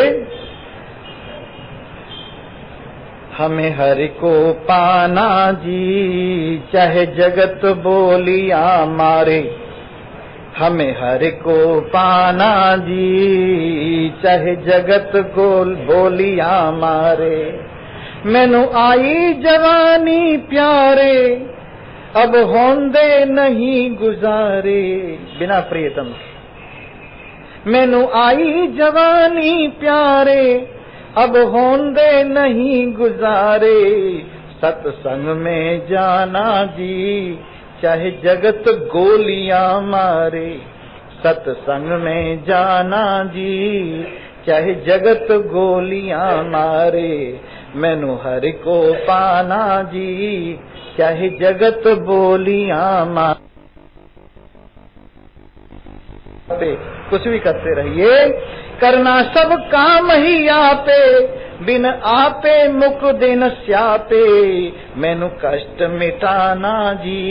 A: हमें हरि को पाना जी चाहे जगत बोलियां मारे। हमें हरि को पाना जी चाहे जगत गोल बोलियां मारे। मैनू आई जवानी प्यारे अब होंदे नहीं गुजारे बिना प्रियतम के। मैनू आई जवानी प्यारे अब होंदे नहीं गुजारे। सत्संग में जाना जी चाहे जगत गोलियां मारे। सत्संग में जाना जी चाहे जगत गोलियां मारे। मैनू हरि को पाना जी चाहे जगत बोलियां मारे। कुछ भी करते रहिए, करना सब काम ही आपे, बिन आपे मुक दिन स्यापे। मैनू कष्ट मिटाना जी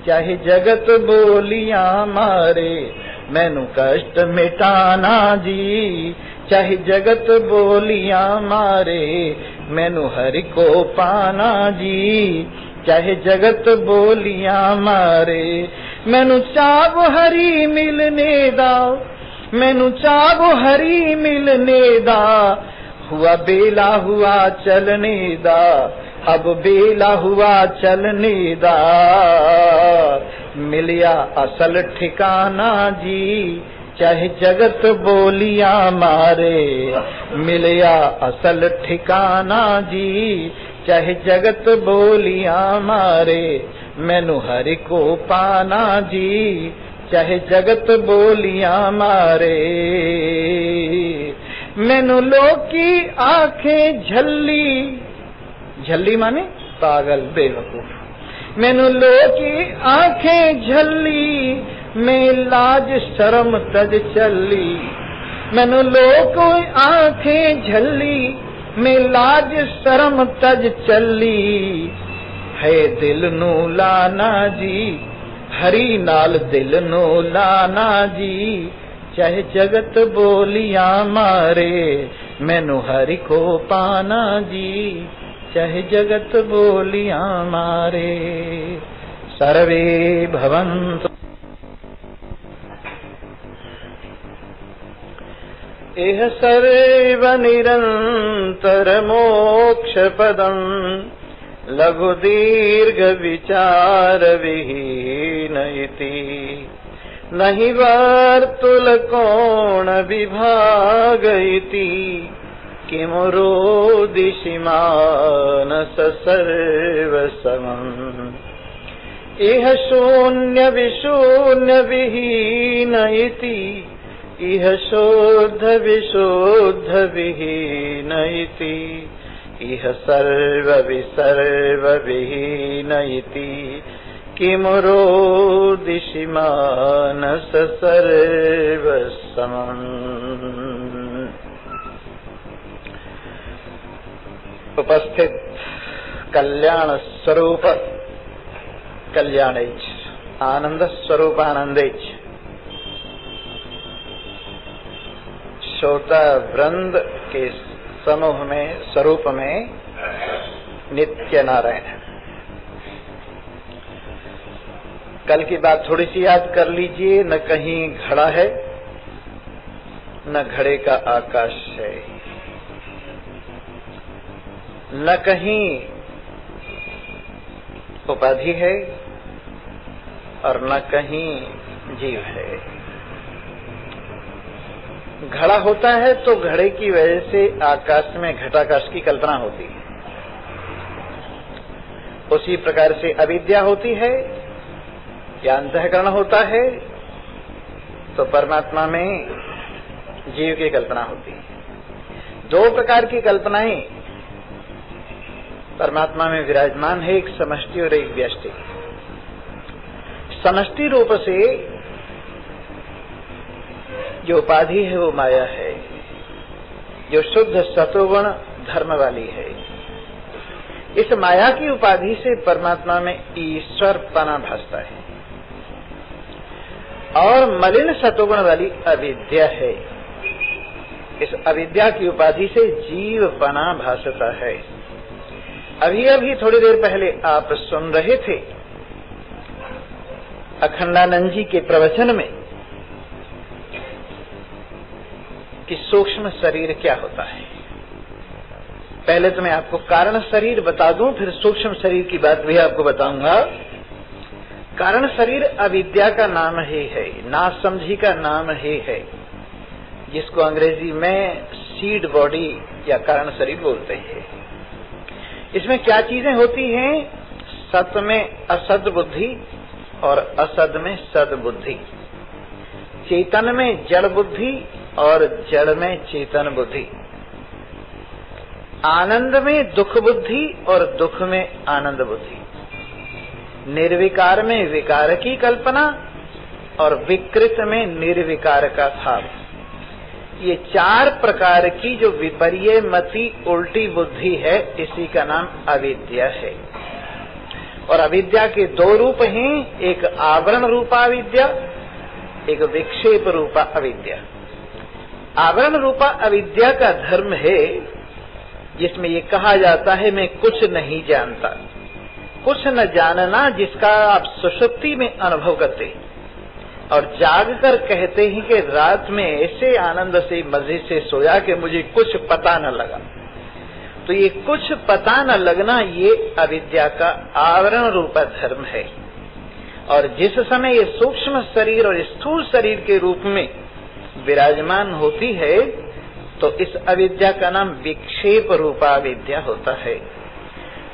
A: चाहे जगत बोलियां मारे। मैनू कष्ट मिटाना जी चाहे जगत बोलियां मारे। मैनू हरि को पाना जी चाहे जगत बोलियां मारे। मैनू चाव हरी मिलने दा मैनू चावो हरी मिलने दा, हुआ बेला हुआ चलने दा, अब बेला हुआ चलने दा। मिलिया असल ठिकाना जी, चाहे जगत बोलिया मारे। मिलिया असल ठिकाना जी, चाहे जगत बोलिया मारे। मैनू हरि को पाना जी, चाहे जगत बोलिया मारे। मैनू लोकी आंखें झल्ली, झल्ली माने पागल बेवकूफ। मैनू लोकी आंखें झल्ली, मैं लाज शर्म तज चली। मैनू लोक आंखें झल्ली, मैं लाज शर्म तज चली। है दिल नू लाना जी, हरी नाल दिल नू लाना जी, चाहे जगत बोलिया मारे। मैनू हरि को पाना जी, चाहे जगत बोलिया मारे। सर्वे भवन्तु। इह सर्व निरंतर मोक्ष पदं, लघु दीर्घ विचार विहीन इति। नहि वर्तुल कोण विभाग इति, किमु रोदिषि मानस सर्वसमम्। इह शून्य विशून्य विहीन इति, इह शोध विशोध विहीन इति। इह सर्व विसर्व विहीन इति, किमु रोदिषि मानस सर्वसमम्। उपस्थित कल्याण स्वरूप कल्याणेच, आनंद स्वरूप आनंदेच श्रोता वृंद के समूह में, स्वरूप में नित्य नारायण। कल की बात थोड़ी सी याद कर लीजिए। न कहीं घड़ा है, न घड़े का आकाश है, न कहीं उपाधि है और न कहीं जीव है। घड़ा होता है तो घड़े की वजह से आकाश में घटाकाश की कल्पना होती है। उसी प्रकार से अविद्या होती है या अंतःकरण होता है तो परमात्मा में जीव की कल्पना होती है। दो प्रकार की कल्पनाएं परमात्मा में विराजमान है, एक समष्टि और एक व्यष्टि। समष्टि रूप से जो उपाधि है वो माया है, जो शुद्ध सतोगुण धर्म वाली है। इस माया की उपाधि से परमात्मा में ईश्वर पना भासता है और मलिन सतोगुण वाली अविद्या है। इस अविद्या की उपाधि से जीव पना भासता है। अभी अभी थोड़ी देर पहले आप सुन रहे थे अखंडानंद जी के प्रवचन में कि सूक्ष्म शरीर क्या होता है। पहले तो मैं आपको कारण शरीर बता दूं, फिर सूक्ष्म शरीर की बात भी आपको बताऊंगा। कारण शरीर अविद्या का नाम ही है, नासमझी का नाम ही है, जिसको अंग्रेजी में सीड बॉडी या कारण शरीर बोलते हैं। इसमें क्या चीजें होती हैं? सत में असद बुद्धि और असद में सद बुद्धि, चेतन में जड़ बुद्धि और जड़ में चेतन बुद्धि, आनंद में दुख बुद्धि और दुख में आनंद बुद्धि, निर्विकार में विकार की कल्पना और विकृत में निर्विकार का भाव। ये चार प्रकार की जो विपर्य मति उल्टी बुद्धि है, इसी का नाम अविद्या है। और अविद्या के दो रूप हैं, एक आवरण रूपा अविद्या, एक विक्षेप रूपा अविद्या। आवरण रूपा अविद्या का धर्म है जिसमें ये कहा जाता है मैं कुछ नहीं जानता। कुछ न जानना जिसका आप सुषुप्ति में अनुभव करते, और जागकर कहते हैं कि रात में ऐसे आनंद से मजे से सोया कि मुझे कुछ पता न लगा। तो ये कुछ पता न लगना ये अविद्या का आवरण रूपा धर्म है। और जिस समय ये सूक्ष्म शरीर और स्थूल शरीर के रूप में विराजमान होती है तो इस अविद्या का नाम विक्षेप रूपा अविद्या होता है।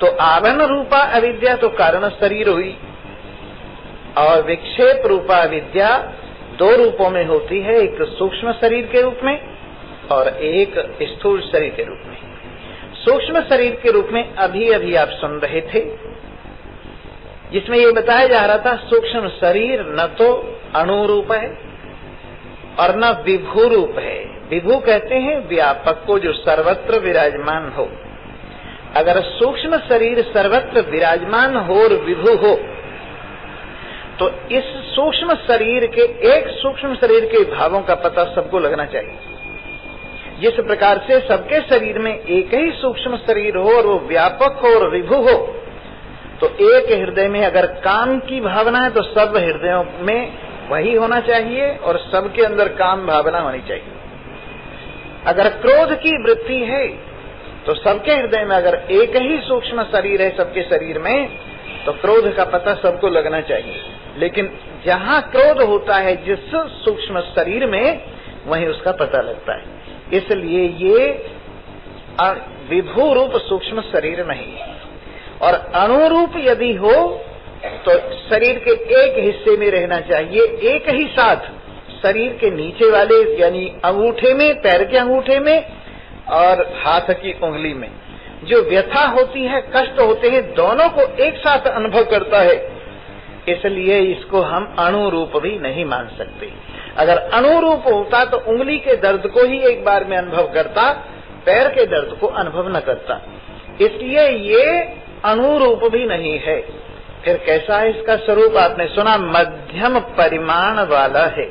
A: तो आवरण रूपा अविद्या तो कारण शरीर हुई, और विक्षेप रूपा अविद्या दो रूपों में होती है, एक सूक्ष्म शरीर के रूप में और एक स्थूल शरीर के रूप में। सूक्ष्म शरीर के रूप में अभी अभी आप सुन रहे थे, जिसमें ये बताया जा रहा था सूक्ष्म शरीर न तो अणु रूप है और न विभू रूप है। विभू कहते हैं व्यापक को, जो सर्वत्र विराजमान हो। अगर सूक्ष्म शरीर सर्वत्र विराजमान हो और विभू हो तो इस सूक्ष्म शरीर के, एक सूक्ष्म शरीर के भावों का पता सबको लगना चाहिए। जिस प्रकार से सबके शरीर में एक ही सूक्ष्म शरीर हो और वो व्यापक हो और विभू हो, तो एक हृदय में अगर काम की भावना है तो सब हृदयों में वही होना चाहिए और सबके अंदर काम भावना होनी चाहिए। अगर क्रोध की वृत्ति है तो सबके हृदय में, अगर एक ही सूक्ष्म शरीर है सबके शरीर में, तो क्रोध का पता सबको लगना चाहिए। लेकिन जहाँ क्रोध होता है जिस सूक्ष्म शरीर में, वहीं उसका पता लगता है। इसलिए ये विभू रूप सूक्ष्म शरीर नहीं है। और अणुरूप यदि हो तो शरीर के एक हिस्से में रहना चाहिए, एक ही साथ शरीर के नीचे वाले यानी अंगूठे में, पैर के अंगूठे में और हाथ की उंगली में जो व्यथा होती है, कष्ट होते हैं, दोनों को एक साथ अनुभव करता है। इसलिए इसको हम अणुरूप भी नहीं मान सकते। अगर अणुरूप होता तो उंगली के दर्द को ही एक बार में अनुभव करता, पैर के दर्द को अनुभव न करता। इसलिए ये अणुरूप भी नहीं है। फिर कैसा है इसका स्वरूप? आपने सुना मध्यम परिमाण वाला है।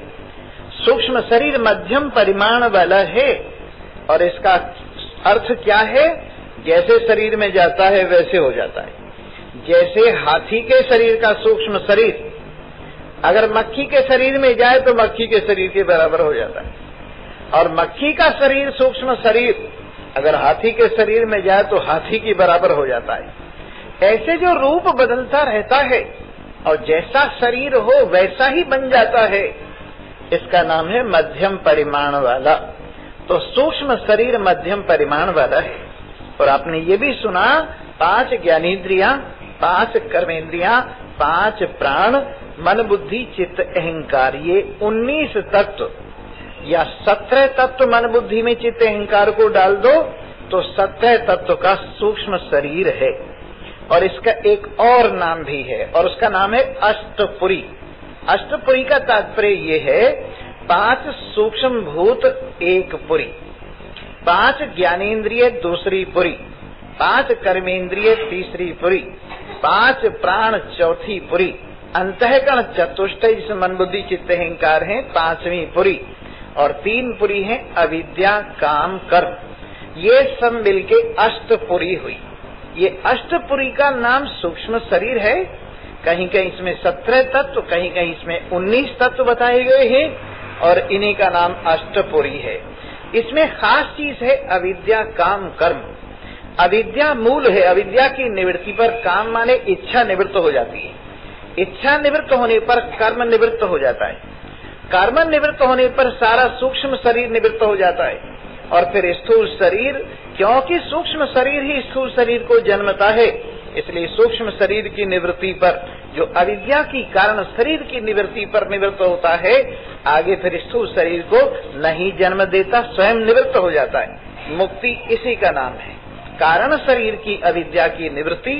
A: सूक्ष्म शरीर मध्यम परिमाण वाला है। और इसका अर्थ क्या है? जैसे शरीर में जाता है वैसे हो जाता है। जैसे हाथी के शरीर का सूक्ष्म शरीर अगर मक्खी के शरीर में जाए तो मक्खी के शरीर के बराबर हो जाता है, और मक्खी का शरीर सूक्ष्म शरीर अगर हाथी के शरीर में जाए तो हाथी की बराबर हो जाता है। ऐसे जो रूप बदलता रहता है और जैसा शरीर हो वैसा ही बन जाता है, इसका नाम है मध्यम परिमाण वाला। तो सूक्ष्म शरीर मध्यम परिमाण वाला है। और आपने ये भी सुना 5 ज्ञानेन्द्रियां, 5 कर्मेंद्रियां, 5 प्राण, मन बुद्धि चित्त अहंकार, ये 19 तत्व या 17 तत्व मन बुद्धि में चित्त अहंकार को डाल दो तो 17 तत्व का सूक्ष्म शरीर है। और इसका एक और नाम भी है और उसका नाम है अष्टपुरी। अष्टपुरी का तात्पर्य ये है 5 सूक्ष्म भूत एक पुरी, 5 ज्ञानेन्द्रिय दूसरी पुरी, 5 कर्मेंद्रिय तीसरी पुरी, 5 प्राण चौथी पुरी, अंतःकरण चतुष्टय जिसमें मन बुद्धि चित्त अहंकार है 5वीं पुरी, और 3 पुरी है अविद्या काम कर्म। ये सब मिलके अष्टपुरी हुई। ये अष्टपुरी का नाम सूक्ष्म शरीर है। कहीं कहीं इसमें 17 तत्व, कहीं कहीं इसमें 19 तत्व बताए गए हैं और इन्हीं का नाम अष्टपुरी है। इसमें खास चीज है अविद्या काम कर्म। अविद्या मूल है। अविद्या की निवृत्ति पर काम माने इच्छा निवृत्त हो जाती है। इच्छा निवृत्त होने पर कर्म निवृत्त हो जाता है। कर्म निवृत्त होने पर सारा सूक्ष्म शरीर निवृत्त हो जाता है और फिर स्थूल शरीर, क्योंकि सूक्ष्म शरीर ही स्थूल शरीर को जन्मता है, इसलिए सूक्ष्म शरीर की निवृत्ति पर जो अविद्या की कारण शरीर की निवृत्ति पर निवृत्त होता है, आगे फिर स्थूल शरीर को नहीं जन्म देता, स्वयं निवृत्त हो जाता है। मुक्ति इसी का नाम है। कारण शरीर की अविद्या की निवृत्ति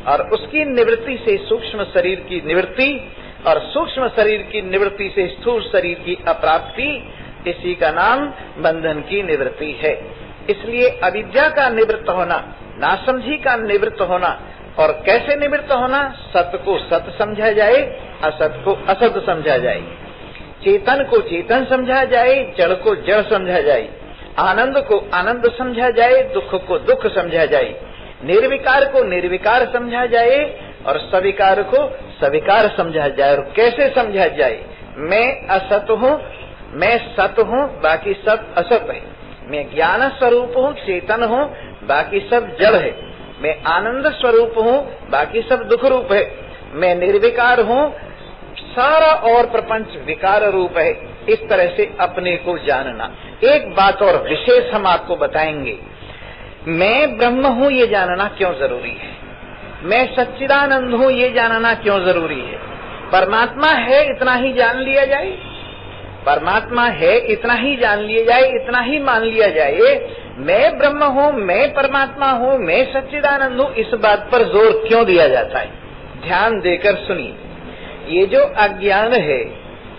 A: और उसकी निवृत्ति से सूक्ष्म शरीर की निवृत्ति और सूक्ष्म शरीर की निवृत्ति से स्थूल शरीर की अप्राप्ति, इसी का नाम बंधन की निवृत्ति है। इसलिए अविद्या का निवृत्त होना, नासमझी का निवृत्त होना, और कैसे निवृत्त होना? सत को सत समझा जाए, असत को असत समझा जाए, चेतन को चेतन समझा जाए, जड़ को जड़ समझा जाए, आनंद को आनंद समझा जाए, दुख को दुख समझा जाए, निर्विकार को निर्विकार समझा जाए और सविकार को सविकार समझा जाए। और कैसे समझा जाए? मैं असत हूँ, मैं सत हूँ, बाकी सब असत है। मैं ज्ञान स्वरूप हूँ, चेतन हूँ, बाकी सब जड़ है। मैं आनंद स्वरूप हूँ, बाकी सब दुख रूप है। मैं निर्विकार हूँ, सारा और प्रपंच विकार रूप है। इस तरह से अपने को जानना। एक बात और विशेष हम आपको बताएंगे, मैं ब्रह्म हूँ ये जानना क्यों जरूरी है, मैं सच्चिदानंद हूँ ये जानना क्यों जरूरी है। परमात्मा है इतना ही जान लिया जाए, परमात्मा है इतना ही जान लिया जाए, इतना ही मान लिया जाए। मैं ब्रह्म हूँ, मैं परमात्मा हूँ, मैं सच्चिदानंद हूँ, इस बात पर जोर क्यों दिया जाता है? ध्यान देकर सुनिए। ये जो अज्ञान है,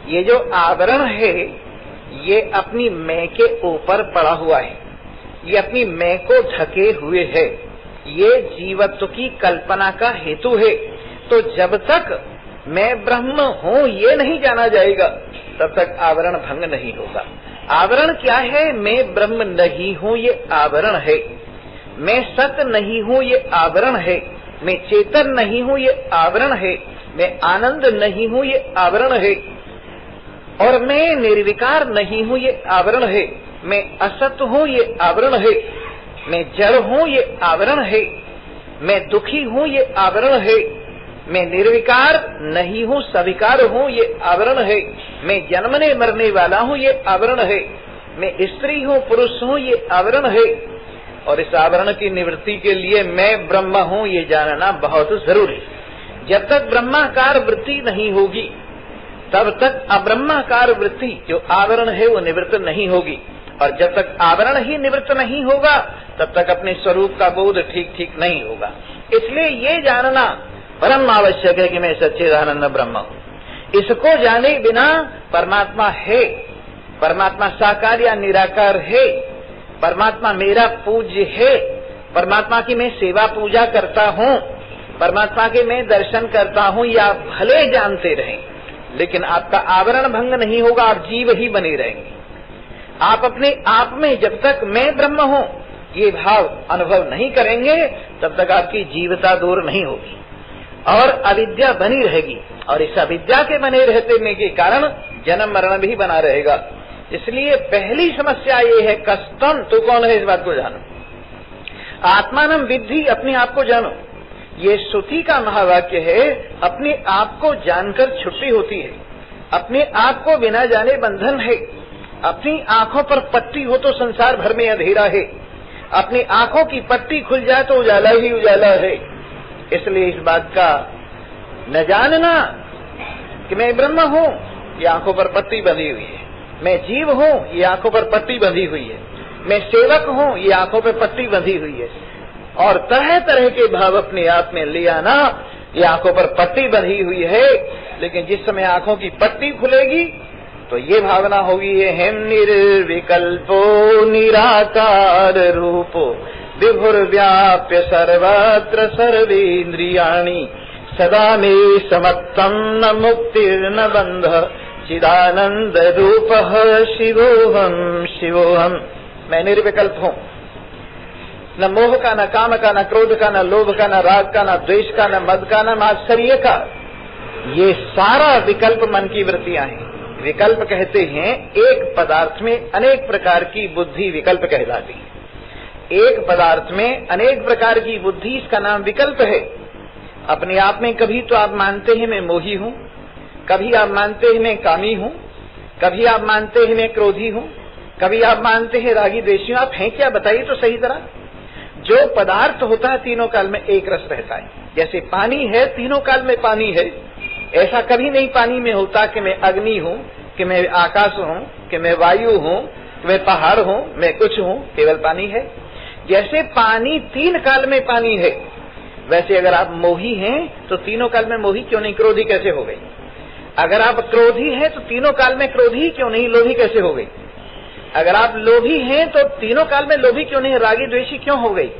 A: ये जो आवरण है, ये अपनी मैं के ऊपर पड़ा हुआ है, ये अपनी मैं को ढके हुए है, ये जीवत्व की कल्पना का हेतु है। तो जब तक मैं ब्रह्म हूँ ये नहीं जाना जाएगा, तब तक आवरण भंग नहीं होगा। आवरण क्या है? मैं ब्रह्म नहीं हूँ ये आवरण है, मैं सत नहीं हूँ ये आवरण है, मैं चेतन नहीं हूँ ये आवरण है, मैं आनंद नहीं हूँ ये आवरण है, और मैं निर्विकार नहीं हूँ ये आवरण है, मैं असत हूँ ये आवरण है, मैं जड़ हूँ ये आवरण है, मैं दुखी हूँ ये आवरण है, मैं निर्विकार नहीं हूँ सविकार हूँ ये आवरण है, मैं जन्मने मरने वाला हूँ ये आवरण है, मैं स्त्री हूँ पुरुष हूँ ये आवरण है। और इस आवरण की निवृत्ति के लिए मैं ब्रह्म हूँ ये जानना बहुत जरूरी। जब तक ब्रह्माकार वृत्ति नहीं होगी, तब तक अब्रह्माकार वृत्ति जो आवरण है वो निवृत्त नहीं होगी, और जब तक आवरण ही निवृत्त नहीं होगा, तब तक अपने स्वरूप का बोध ठीक ठीक नहीं होगा। इसलिए ये जानना परम आवश्यक है कि मैं सच्चिदानंद ब्रह्म हूँ। इसको जाने बिना परमात्मा है, परमात्मा साकार या निराकार है, परमात्मा मेरा पूज्य है, परमात्मा की मैं सेवा पूजा करता हूँ, परमात्मा के मैं दर्शन करता हूँ, या भले जानते रहें, लेकिन आपका आवरण भंग नहीं होगा, आप जीव ही बने रहेंगे। आप अपने आप में जब तक मैं ब्रह्म हूँ ये भाव अनुभव नहीं करेंगे, तब तक आपकी जीवता दूर नहीं होगी और अविद्या बनी रहेगी, और इस अविद्या के बने रहने के कारण जन्म मरण भी बना रहेगा। इसलिए पहली समस्या ये है, कस्तम, तू कौन है इस बात को जानो, आत्मानम विद्धि, अपने आप को जानो। ये श्रुति का महावाक्य है, अपने आप को जानकर छुट्टी होती है, अपने आप को बिना जाने बंधन है, अपनी आंखों पर पट्टी हो तो संसार भर में अंधेरा है, अपनी आंखों की पट्टी खुल जाए तो उजाला ही उजाला है। इसलिए इस बात का न जानना कि मैं ब्रह्म हूँ, ये आंखों पर पट्टी बंधी हुई है, मैं जीव हूँ, ये आंखों पर पट्टी बंधी हुई है, मैं सेवक हूँ, ये आंखों पर पट्टी बंधी हुई है, और तरह तरह के भाव अपने आप में ले आना, ये आंखों पर पट्टी बंधी हुई है। लेकिन जिस समय आंखों की पट्टी खुलेगी तो ये भावना होगी, ये हम निर्विकल्पो निराकार रूपो विभुर्व्याप्य सर्वत्र सर्वेन्द्रियाणि सदा मे समत्तम न मुक्तिर्न बंध चिदानंद रूपः शिवोहम शिवोहम। मैं निर्विकल्प हूँ, न मोह का, न काम का, न क्रोध का, न लोभ का, न राग का, न द्वेष का, न मद का, न मात्सर्य का। ये सारा विकल्प मन की वृत्तियां हैं। विकल्प कहते हैं एक पदार्थ में अनेक प्रकार की बुद्धि विकल्प कहलाती है। एक पदार्थ में अनेक प्रकार की बुद्धि, इसका नाम विकल्प है। अपने आप में कभी तो आप मानते हैं मैं मोही हूँ, कभी आप मानते हैं मैं कामी हूँ, कभी आप मानते हैं मैं क्रोधी हूँ, कभी आप मानते हैं रागी द्वेषी हूँ। आप हैं क्या, बताइए तो सही तरह। जो पदार्थ होता है तीनों काल में एक रस रहता है। जैसे पानी है, तीनों काल में पानी है। ऐसा कभी नहीं पानी में होता कि मैं अग्नि हूँ, कि मैं आकाश हूँ, कि मैं वायु हूँ, कि मैं पहाड़ हूँ, मैं कुछ हूँ। केवल पानी है। जैसे पानी तीन काल में पानी है, वैसे अगर आप मोही हैं तो तीनों काल में मोही क्यों नहीं, क्रोधी कैसे हो गई? अगर आप क्रोधी हैं तो तीनों काल में क्रोधी क्यों नहीं, लोभी कैसे हो गई? अगर आप लोभी हैं तो तीनों काल में लोभी क्यों नहीं, रागी द्वेषी क्यों हो गई?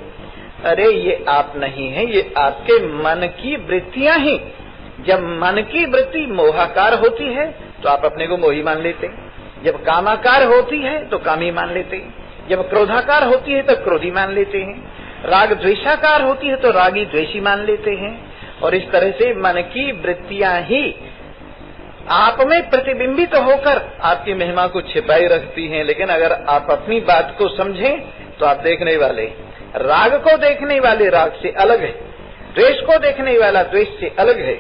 A: अरे ये आप नहीं हैं, ये आपके मन की वृत्तियां ही। जब मन की वृत्ति मोहाकार होती है तो आप अपने को मोही मान लेते हैं, जब कामाकार होती है तो कामी मान लेते हैं, जब क्रोधाकार होती है तो क्रोधी मान लेते हैं, राग द्वेषाकार होती है तो रागी द्वेषी मान लेते हैं। और इस तरह से मन की वृत्तियां ही आप में प्रतिबिंबित होकर आपकी महिमा को छिपाई रखती हैं। लेकिन अगर आप अपनी बात को समझें तो आप देखने वाले, राग को देखने वाले राग से अलग है, द्वेष को देखने वाला द्वेष से अलग है,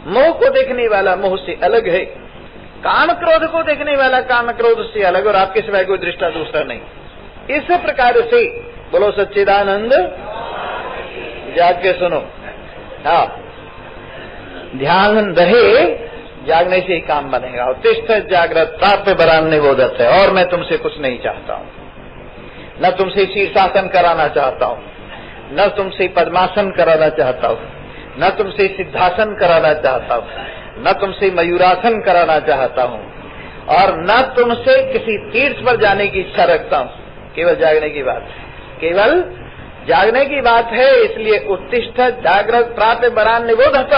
A: मोह को देखने वाला मोह से अलग है, काम क्रोध को देखने वाला काम क्रोध से अलग, और आपके सिवाय कोई दृष्टा दूसरा नहीं। इस प्रकार से बोलो सच्चिदानंद, जाग के सुनो। हाँ, ध्यान रहे, जागने से ही काम बनेगा। उत्तिष्ठ जागृत प्राप्य बरान्य बोधत है। और मैं तुमसे कुछ नहीं चाहता हूँ, न तुमसे शीर्षासन कराना चाहता हूँ, न तुमसे पद्मासन कराना चाहता हूँ, न तुमसे सिद्धासन कराना चाहता हूँ, न तुमसे मयूरासन कराना चाहता हूँ, और न तुमसे किसी तीर्थ पर जाने की इच्छा रखता हूँ। केवल जागने की बात है, केवल जागने की बात है। इसलिए उत्तिष्ठ जागृत प्राप्य बरान्य बोधत,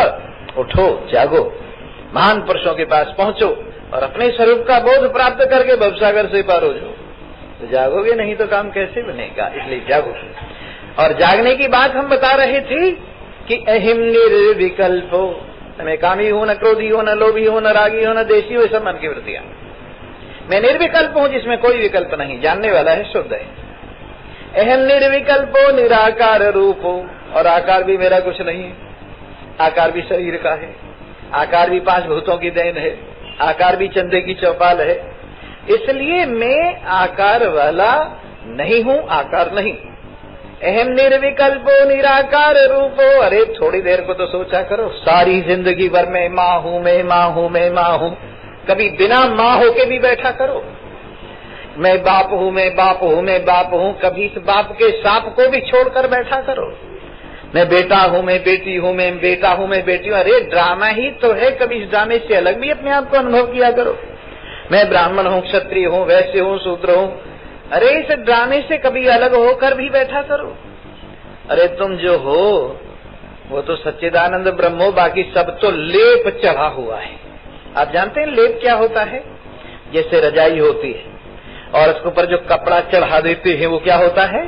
A: उठो जागो, महान पुरुषों के पास पहुंचो और अपने स्वरूप का बोध प्राप्त करके भवसागर से पार हो जाओ। तो जागोगे नहीं तो काम कैसे बनेगा, इसलिए जागो। और जागने की बात हम बता रहे थे कि अहिम निर्विकल्पो, मैं कामी हूं, न क्रोधी हूं, न लोभी हूं, न रागी हूं, न देशी हूं, सब मन की वृत्तियां। मैं निर्विकल्प हूं, जिसमें कोई विकल्प नहीं, जानने वाला है, शुद्ध है। अहम निर्विकल्पो निराकार रूपो, और आकार भी मेरा कुछ नहीं है, आकार भी शरीर का है, आकार भी 5 भूतों की देन है, आकार भी चंदे की चौपाल है। इसलिए मैं आकार वाला नहीं हूं, आकार नहीं। अहम निर्विकल्पो निराकार रूपो, अरे थोड़ी देर को तो सोचा करो, सारी जिंदगी भर मैं माँ हूं, मैं माँ हूं, मैं माँ हूं, कभी बिना माँ होके भी बैठा करो। मैं बाप हूं, मैं बाप हूं, मैं बाप हूं, कभी इस बाप के सांप को भी छोड़कर बैठा करो। मैं बेटा हूं, मैं बेटी हूं, मैं बेटा हूं, मैं बेटी हूं, अरे ड्रामा ही तो है, कभी इस ड्रामे से अलग भी अपने आप को अनुभव किया करो। मैं ब्राह्मण हूं, क्षत्रिय हूं, वैश्य हूं, शूद्र हूं, अरे इस ड्रामे से कभी अलग होकर भी बैठा करो। अरे तुम जो हो वो तो सच्चिदानंद ब्रह्म हो, बाकी सब तो लेप चढ़ा हुआ है। आप जानते हैं लेप क्या होता है? जैसे रजाई होती है और उसके ऊपर जो कपड़ा चढ़ा देते हैं वो क्या होता है?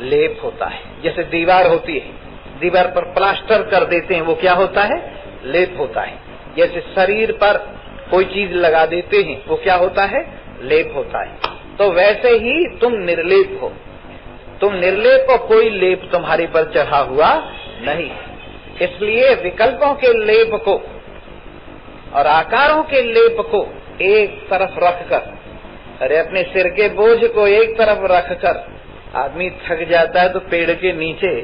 A: लेप होता है। जैसे दीवार होती है, दीवार पर प्लास्टर कर देते हैं, वो क्या होता है? लेप होता है। जैसे शरीर पर कोई चीज लगा देते हैं, वो क्या होता है? लेप होता है। तो वैसे ही तुम निर्लेप हो, तुम निर्लेप हो, कोई लेप तुम्हारे पर चढ़ा हुआ नहीं। इसलिए विकल्पों के लेप को और आकारों के लेप को एक तरफ रखकर, अरे अपने सिर के बोझ को एक तरफ रखकर आदमी थक जाता है तो पेड़ के नीचे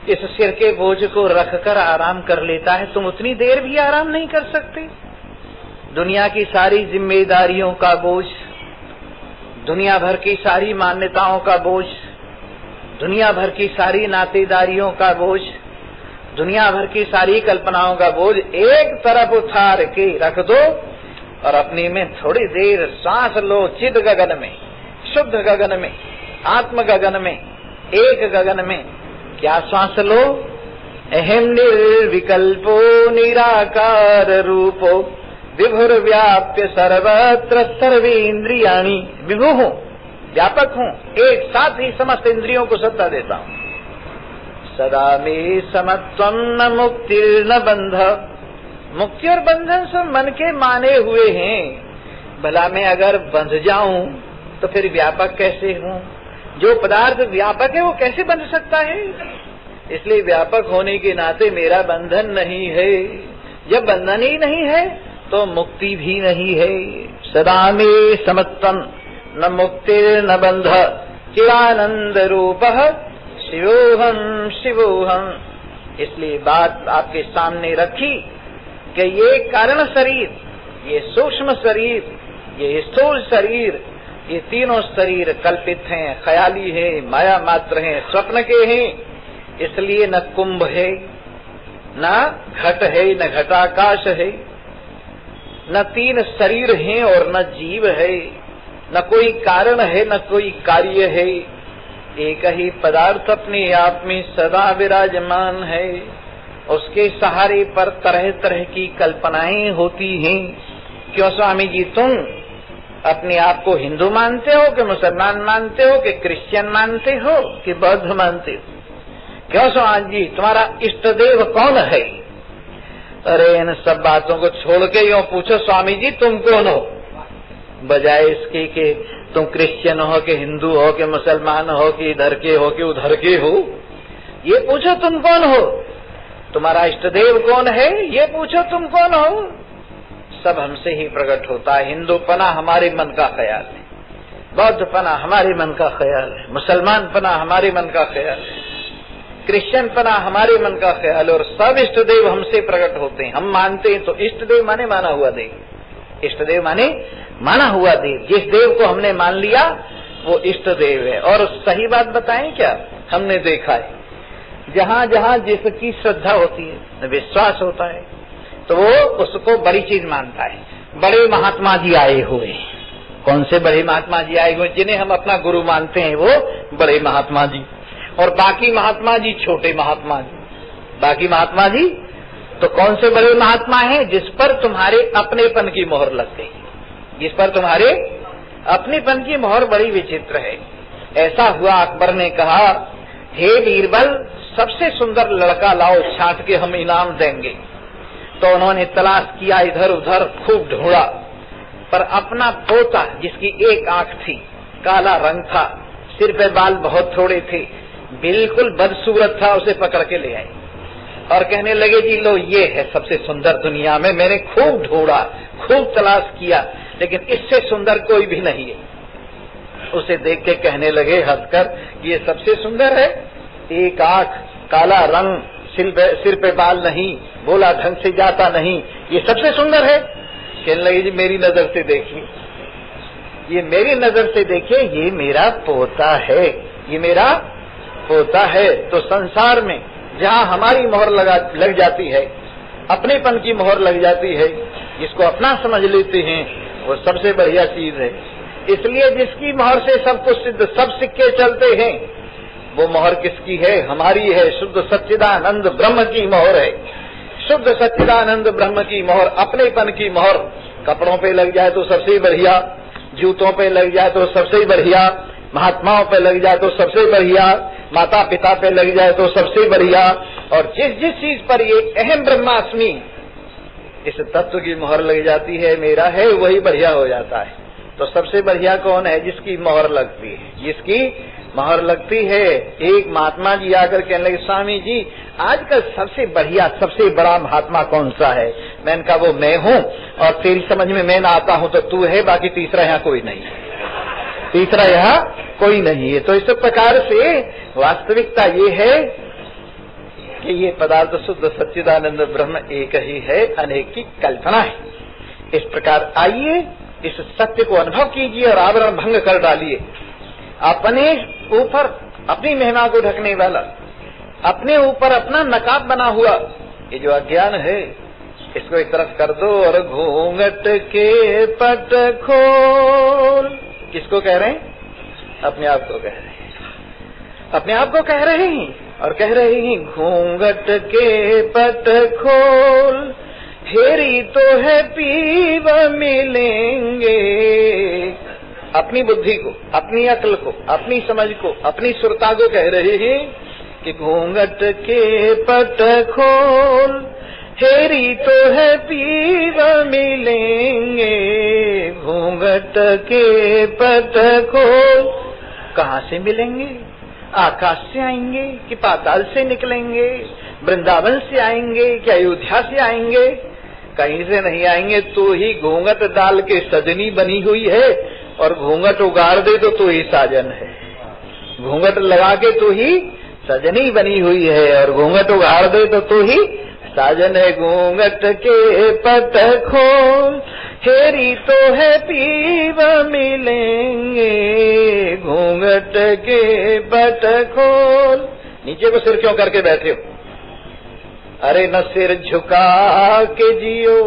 A: इस सिर के बोझ को रखकर आराम कर लेता है। तुम उतनी देर भी आराम नहीं कर सकते? दुनिया की सारी जिम्मेदारियों का बोझ, दुनिया भर की सारी मान्यताओं का बोझ, दुनिया भर की सारी नातेदारियों का बोझ, दुनिया भर की सारी कल्पनाओं का बोझ एक तरफ उतार के रख दो और अपने में थोड़ी देर सांस लो। चिद गगन में, शुद्ध गगन में, आत्म गगन में, एक गगन में क्या सांस लो? अहम निर्विकल्पो निराकार रूपो विभुर व्याप्य सर्वत्र सर्वेन्द्रियाणि। विभु हूँ, व्यापक हूँ, एक साथ ही समस्त इंद्रियों को सत्ता देता हूँ। सदा में समत्वम न मुक्तिर्न बंध, मुक्ति और बंधन सब मन के माने हुए हैं। भला मैं अगर बंध जाऊं तो फिर व्यापक कैसे हूँ? जो पदार्थ व्यापक है वो कैसे बंध सकता है? इसलिए व्यापक होने के नाते मेरा बंधन नहीं है। जब बंधन ही नहीं है तो मुक्ति भी नहीं है। सदा में समत्वम न मुक्तिर न बंध चिदानंद रूपः शिवोहम शिवोहम। इसलिए बात आपके सामने रखी कि ये कारण शरीर, ये सूक्ष्म शरीर, ये स्थूल शरीर, ये तीनों शरीर कल्पित हैं, ख्याली है, माया मात्र हैं, स्वप्न के हैं। इसलिए न कुंभ है, न घट है, न घटाकाश है, न 3 शरीर हैं और न जीव है, न कोई कारण है, न कोई कार्य है। एक ही पदार्थ अपने आप में सदा विराजमान है। उसके सहारे पर तरह तरह की कल्पनाएं होती हैं। क्यों स्वामी जी तुम अपने आप को हिंदू मानते हो कि मुसलमान मानते हो कि क्रिश्चियन मानते हो कि बौद्ध मानते हो? क्यों स्वामी जी तुम्हारा इष्ट देव कौन है? अरे इन सब बातों को छोड़ के यूँ पूछो स्वामी जी तुम कौन हो, बजाय इसके कि तुम क्रिश्चियन हो कि हिंदू हो कि मुसलमान हो कि इधर के हो कि उधर के हो। ये पूछो तुम कौन हो, तुम्हारा इष्ट देव कौन है, ये पूछो तुम कौन हो। सब हमसे ही प्रकट होता है। हिंदूपना हमारे मन का ख्याल है, बौद्धपना हमारे मन का ख्याल है, मुसलमानपना हमारे मन का ख्याल है, क्रिश्चियनपना हमारे मन का ख्याल है। और सब इष्ट देव हमसे प्रकट होते हैं। हम मानते हैं तो इष्ट देव माने माना हुआ देव, इष्ट देव माने माना हुआ देव। जिस देव को हमने मान लिया वो इष्ट देव है। और सही बात बताएं क्या, हमने देखा है जहाँ जहाँ जिसकी श्रद्धा होती है, विश्वास होता है, तो वो उसको बड़ी चीज मानता है। बड़े महात्मा जी आए हुए, कौन से बड़े महात्मा जी आए हुए जिन्हें हम अपना गुरु मानते हैं, वो बड़े महात्मा जी। और बाकी महात्मा जी छोटे महात्मा जी। बाकी महात्मा जी तो कौन से बड़े महात्मा हैं, जिस पर तुम्हारे अपनेपन की मोहर लग गई, जिस पर तुम्हारे अपनेपन की मोहर बड़ी विचित्र है। ऐसा हुआ, अकबर ने कहा हे बीरबल सबसे सुंदर लड़का लाओ, छांट के हम इनाम देंगे। तो उन्होंने तलाश किया, इधर उधर खूब ढूंढा, पर अपना पोता जिसकी एक आंख थी, काला रंग था, सिर पे बाल बहुत थोड़े थे, बिल्कुल बदसूरत था, उसे पकड़ के ले आए और कहने लगे जी लो ये है सबसे सुंदर दुनिया में, मैंने खूब ढूंढा, खूब तलाश किया, लेकिन इससे सुंदर कोई भी नहीं है। उसे देख के कहने लगे हंसकर ये सबसे सुंदर है, एक आंख, काला रंग, सिर पे बाल नहीं, बोला ढंग से जाता नहीं, ये सबसे सुंदर है। कहने लगे जी मेरी नजर से देखिए, ये मेरी नजर से देखिए, ये मेरा पोता है, ये मेरा पोता है। तो संसार में जहाँ हमारी मोहर लग जाती है, अपनेपन की मोहर लग जाती है, जिसको अपना समझ लेते हैं, वो सबसे बढ़िया चीज है। इसलिए जिसकी मोहर से सब कुछ सिद्ध, सब सिक्के चलते हैं, वो मोहर किसकी है, हमारी है। शुद्ध सच्चिदानंद ब्रह्म की मोहर है, शुद्ध सच्चिदानंद ब्रह्म की मोहर, अपनेपन की मोहर। कपड़ों पे लग जाए तो सबसे बढ़िया, जूतों पे लग जाए तो सबसे बढ़िया, महात्माओं पे लग जाए तो सबसे बढ़िया, माता पिता पे लग जाए तो सबसे बढ़िया। और जिस जिस चीज पर ये अहम ब्रह्मास्मि इस तत्व की मोहर लग जाती है, मेरा है, वही बढ़िया हो जाता है। तो सबसे बढ़िया कौन है, जिसकी मोहर लगती है, जिसकी मोहर लगती है। एक महात्मा जी आकर कहने लगे स्वामी जी आजकल सबसे बढ़िया सबसे बड़ा महात्मा कौन सा है। मैंने कहा वो मैं हूँ, और तेरी समझ में मैं ना आता हूँ तो तू है, बाकी तीसरा यहाँ कोई नहीं है, तीसरा यहाँ कोई नहीं है। तो इस प्रकार से वास्तविकता ये है कि ये पदार्थ शुद्ध सच्चिदानंद ब्रह्म एक ही है, अनेक की कल्पना है। इस प्रकार आइए इस सत्य को अनुभव कीजिए और आवरण भंग कर डालिए। अपने ऊपर अपनी महिमा को ढकने वाला, अपने ऊपर अपना नकाब बना हुआ ये जो अज्ञान है, इसको एक तरफ कर दो और घूंघट के पट खोल। किसको कह रहे हैं? अपने आप को कह रहे हैं, अपने आप को कह रहे हैं और कह रहे हैं घूंघट के पट खोल, हेरी तो है पीव मिलेंगे। अपनी बुद्धि को, अपनी अक्ल को, अपनी समझ को, अपनी सुरता को कह रहे हैं कि घूंघट के पट खोल, हेरी तो है पीव मिलेंगे। घूंघट के पट खोल, कहाँ से मिलेंगे? आकाश से आएंगे कि पाताल से निकलेंगे? वृंदावन से आएंगे कि अयोध्या से आएंगे? कहीं से नहीं आएंगे। तू ही घूंघट डाल के सजनी बनी हुई है और घूंघट उगाड़ दे तो तू ही साजन है। घूंघट लगा के तू ही सजनी बनी हुई है और घूंघट उगाड़ दे तो तू ही साजन है। घूंघट के पट खोल, हेरी तो है पीव मिलेंगे। घूंघट के पट खोल। नीचे को सिर क्यों करके बैठे हो? अरे न सिर झुका के जियो,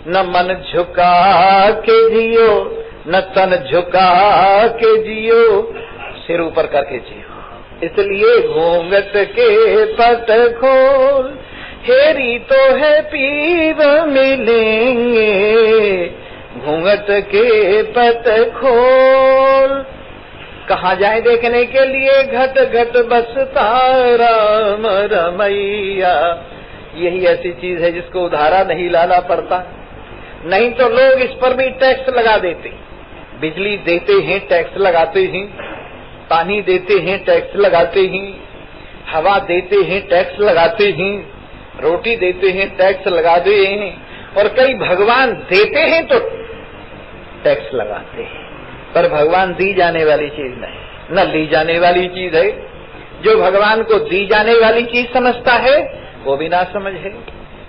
A: न मन झुका के जियो, न तन झुका के जियो, सिर ऊपर करके जियो। इसलिए घूंघट के पट खोल, हेरी तो है पीव मिलेंगे। घूंघट के पट खोल। कहाँ जाए देखने के लिए? घट घट बसता राम रमैया। यही ऐसी चीज है जिसको उधारा नहीं लाना पड़ता। नहीं तो लोग इस पर भी टैक्स लगा देते। बिजली देते हैं टैक्स लगाते हैं, पानी देते हैं टैक्स लगाते हैं, हवा देते हैं टैक्स लगाते हैं, रोटी देते हैं टैक्स लगाते हैं, और कई भगवान देते हैं तो टैक्स लगाते हैं। पर भगवान दी जाने वाली चीज नहीं, न ली जाने वाली चीज है। जो भगवान को दी जाने वाली चीज समझता है वो भी ना समझ है,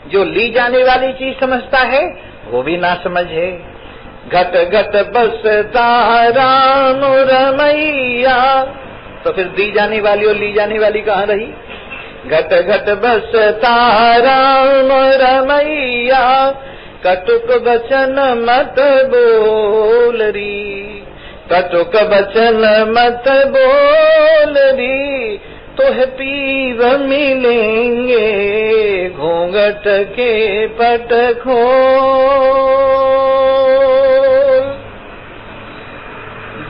A: जो ली जाने वाली चीज समझता है वो भी ना समझ है। घट घट बसता राम रमैया, तो फिर दी जाने वाली और ली जाने वाली कहाँ रही? घट घट बसता राम रमैया, कटुक बचन मत बोल री, कटुक बचन मत बोल री, तो है पीव मिलेंगे घूंघट के पट खोल।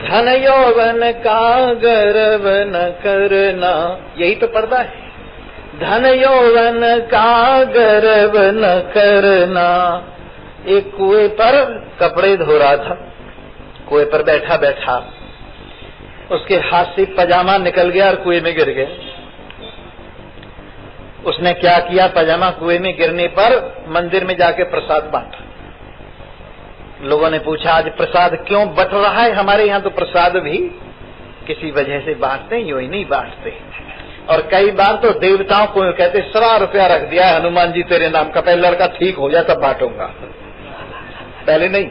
A: धन यौवन का गर्व न करना, यही तो पर्दा है। धन यौवन का गर्व न करना। एक कुएं पर कपड़े धो रहा था, कुएं पर बैठा बैठा उसके हाथ से पजामा निकल गया और कुएं में गिर गया। उसने क्या किया, पजामा कुएं में गिरने पर मंदिर में जाके प्रसाद बांटा। लोगों ने पूछा आज प्रसाद क्यों बट रहा है? हमारे यहाँ तो प्रसाद भी किसी वजह से बांटते हैं, यूं ही नहीं बांटते। और कई बार तो देवताओं को कहते 100 रुपया रख दिया है हनुमान जी तेरे नाम का, पहले लड़का ठीक हो जाए तब बांटूंगा। पहले नहीं,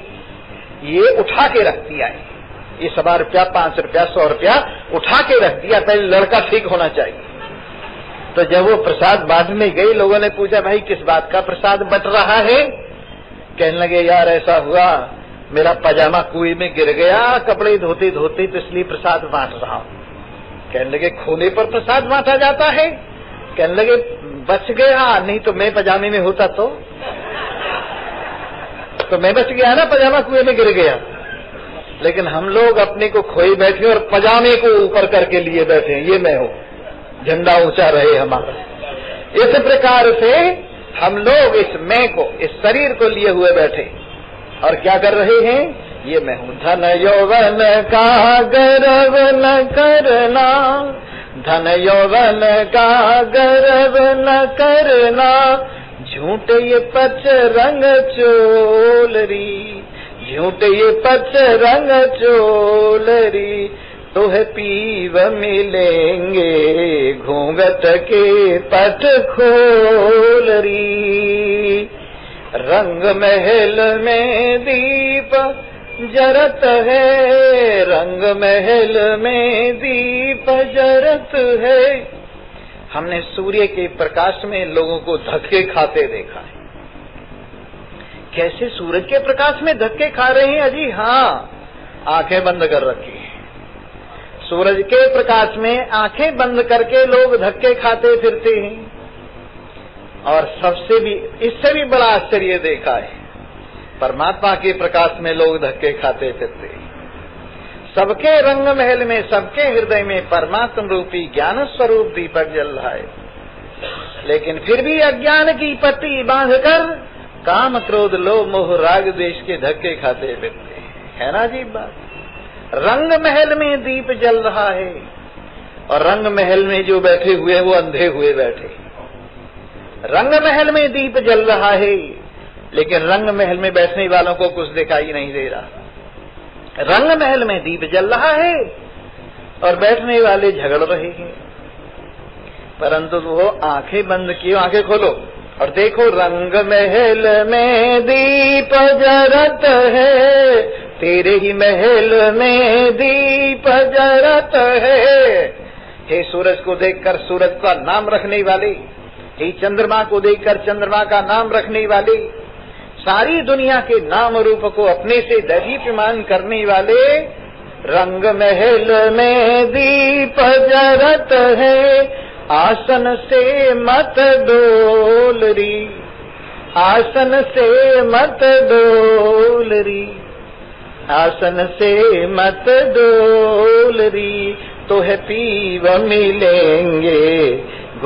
A: ये उठा के रख दिया है, ये 100 रुपया 5 रुपया 100 रुपया उठा के रख दिया, पहले लड़का ठीक होना चाहिए। तो जब वो प्रसाद बांटने गई, लोगों ने पूछा भाई किस बात का प्रसाद बट रहा है? कहने लगे यार ऐसा हुआ, मेरा पजामा कुएं में गिर गया कपड़े धोते धोते, तो इसलिए प्रसाद बांट रहा हूं। कहने लगे खोने पर प्रसाद बांटा जाता है? कहने लगे बच गया, नहीं तो मैं पजामे में होता तो मैं बच गया ना, पजामा कुएं में गिर गया। लेकिन हम लोग अपने को खोए बैठे और पजामे को ऊपर करके लिए बैठे हैं, ये मैं हूं, झंडा ऊंचा रहे हमारा। इस प्रकार से हम लोग इस मैं को, इस शरीर को लिए हुए बैठे और क्या कर रहे हैं? ये मैं हूं। धन यौवन का गर्व न करना, धन यौवन का गर्व न करना, झूठ ये पच रंग चोलरी, झूठ ये पच रंग चोलरी, तो है पीव मिलेंगे घूंघट के पट खोलरी। रंग महल में दीप जरत है, रंग महल में दीप जरत है। हमने सूर्य के प्रकाश में लोगों को धक्के खाते देखा है। कैसे सूरज के प्रकाश में धक्के खा रहे हैं? अजी हाँ, आंखें बंद कर रखी है। सूरज के प्रकाश में आंखें बंद करके लोग धक्के खाते फिरते हैं। और सबसे भी, इससे भी बड़ा आश्चर्य देखा है, परमात्मा के प्रकाश में लोग धक्के खाते फिरते हैं। सबके रंग महल में, सबके हृदय में परमात्म रूपी ज्ञान स्वरूप दीपक जल रहा है, लेकिन फिर भी अज्ञान की पट्टी बांधकर काम क्रोध लोभ मोह राग द्वेष के धक्के खाते फिरते है ना। अजीब बात, रंग महल में दीप जल रहा है और रंग महल में जो बैठे हुए वो अंधे हुए बैठे। रंग महल में दीप जल रहा है, लेकिन रंग महल में बैठने वालों को कुछ दिखाई नहीं दे रहा। रंग महल में दीप जल रहा है और बैठने वाले झगड़ रहे हैं, परंतु वो आंखें बंद किए, आंखें खोलो और देखो, रंग महल में दीप जरत है, तेरे ही महल में दीप जरत है। हे सूरज को देखकर सूरज का नाम रखने वाले, हे चंद्रमा को देखकर चंद्रमा का नाम रखने वाले, सारी दुनिया के नाम रूप को अपने से दीप्यमान करने वाले, रंग महल में दीप जरत है, आसन से मत डोलरी, आसन से मत डोलरी, आसन से मत डोलरी, तो है पीव मिलेंगे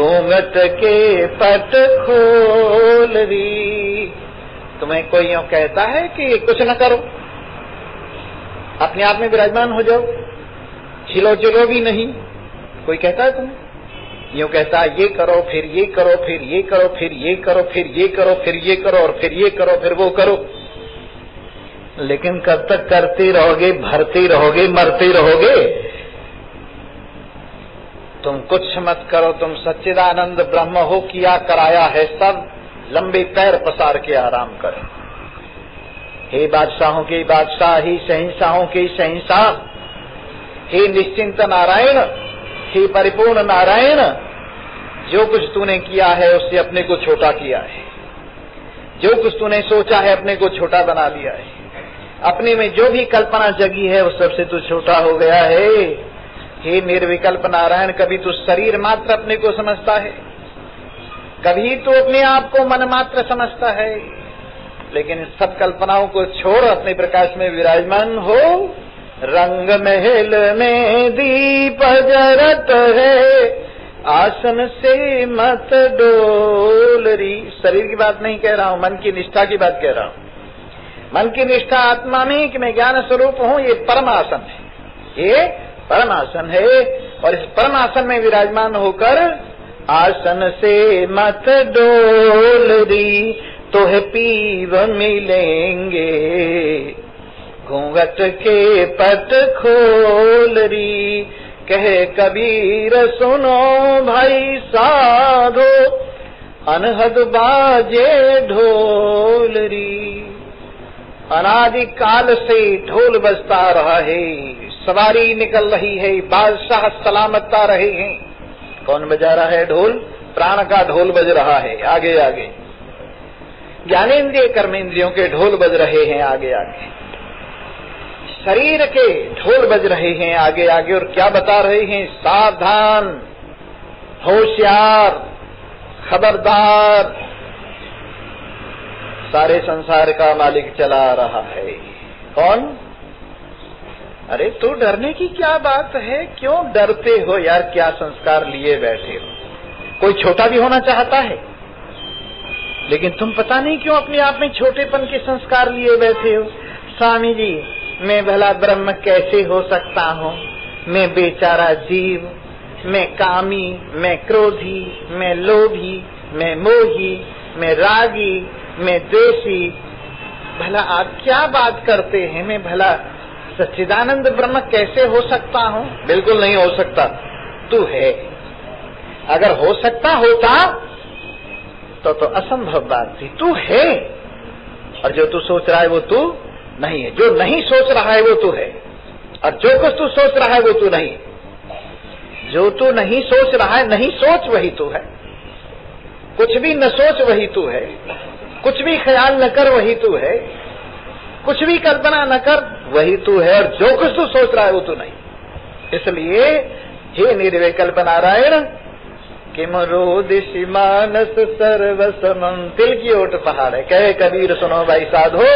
A: घूंघट के पट खोल री। तुम्हें कोई यूं कहता है कि कुछ न करो, अपने आप में विराजमान हो जाओ, हिलो जुलो भी नहीं, कोई कहता है तुम्हें? यूं कहता है ये करो, फिर ये करो, फिर ये करो, फिर ये करो, फिर ये करो, फिर ये करो, और फिर ये करो, फिर वो करो। लेकिन कब तक करते रहोगे, भरते रहोगे, मरते रहोगे? तुम कुछ मत करो, तुम सच्चिदानंद ब्रह्म हो, किया कराया है सब, लंबे पैर पसार के आराम करो। हे बादशाहों के बादशाह, हे शहंशाहों के शहंशाह, हे निश्चिंत नारायण, हे परिपूर्ण नारायण, जो कुछ तूने किया है उससे अपने को छोटा किया है, जो कुछ तूने सोचा है अपने को छोटा बना दिया है, अपने में जो भी कल्पना जगी है उस सबसे तू छोटा हो गया है। हे निर्विकल्प नारायण, कभी तू शरीर मात्र अपने को समझता है, कभी तू अपने आप को मन मात्र समझता है, लेकिन सब कल्पनाओं को छोड़ अपने प्रकाश में विराजमान हो। रंग महल में दीप जरत है, आसन से मत डोलरी। शरीर की बात नहीं कह रहा हूं, मन की निष्ठा की बात कह रहा हूं। मन की निष्ठा आत्मा में कि मैं ज्ञान स्वरूप हूं, ये परम आसन है, ये परम आसन है। और इस परम आसन में विराजमान होकर आसन से मत डोलरी, तो है पीव मिलेंगे, घूंघट के पट खोलरी। कहे कबीर सुनो भाई साधो, अनहद बाजे ढोलरी। अनादि काल से ढोल बजता रहा है, सवारी निकल रही है, बादशाह सलामतता रहे हैं। कौन बजा रहा है ढोल? प्राण का ढोल बज रहा है आगे आगे, ज्ञानेन्द्रिय कर्मेंद्रियों के ढोल बज रहे हैं आगे आगे, शरीर के ढोल बज रहे हैं आगे आगे। और क्या बता रहे हैं? सावधान, होशियार, खबरदार, सारे संसार का मालिक चला रहा है। कौन? अरे तू डरने की क्या बात है, क्यों डरते हो यार? क्या संस्कार लिए बैठे हो? कोई छोटा भी होना चाहता है, लेकिन तुम पता नहीं क्यों अपने आप में छोटेपन के संस्कार लिए बैठे हो। स्वामी जी, मैं भला ब्रह्म कैसे हो सकता हूँ? मैं बेचारा जीव, मैं कामी, मैं क्रोधी, मैं लोभी, मैं मोही, मैं रागी, मैं द्वेषी। भला आप क्या बात करते हैं? मैं भला सच्चिदानंद ब्रह्म कैसे हो सकता हूँ? बिल्कुल नहीं हो सकता, तू है। अगर हो सकता होता तो असंभव बात थी। तू है, और जो तू सोच रहा है वो तू नहीं है। जो नहीं सोच रहा है वो तू है, और जो कुछ तू सोच रहा है वो तू नहीं। जो तू नहीं सोच रहा है, नहीं सोच वही तू है। कुछ भी न सोच वही तू है, कुछ भी ख्याल न कर वही तू है, कुछ भी कल्पना न कर वही तू है, और जो कुछ तू सोच रहा है वो तू नहीं। इसलिए हे निर्विकल्प नारायण, किम रोदिषि मानस सर्वसमं। तिल की ओट पहाड़ है। कहे कबीर सुनो भाई साधो,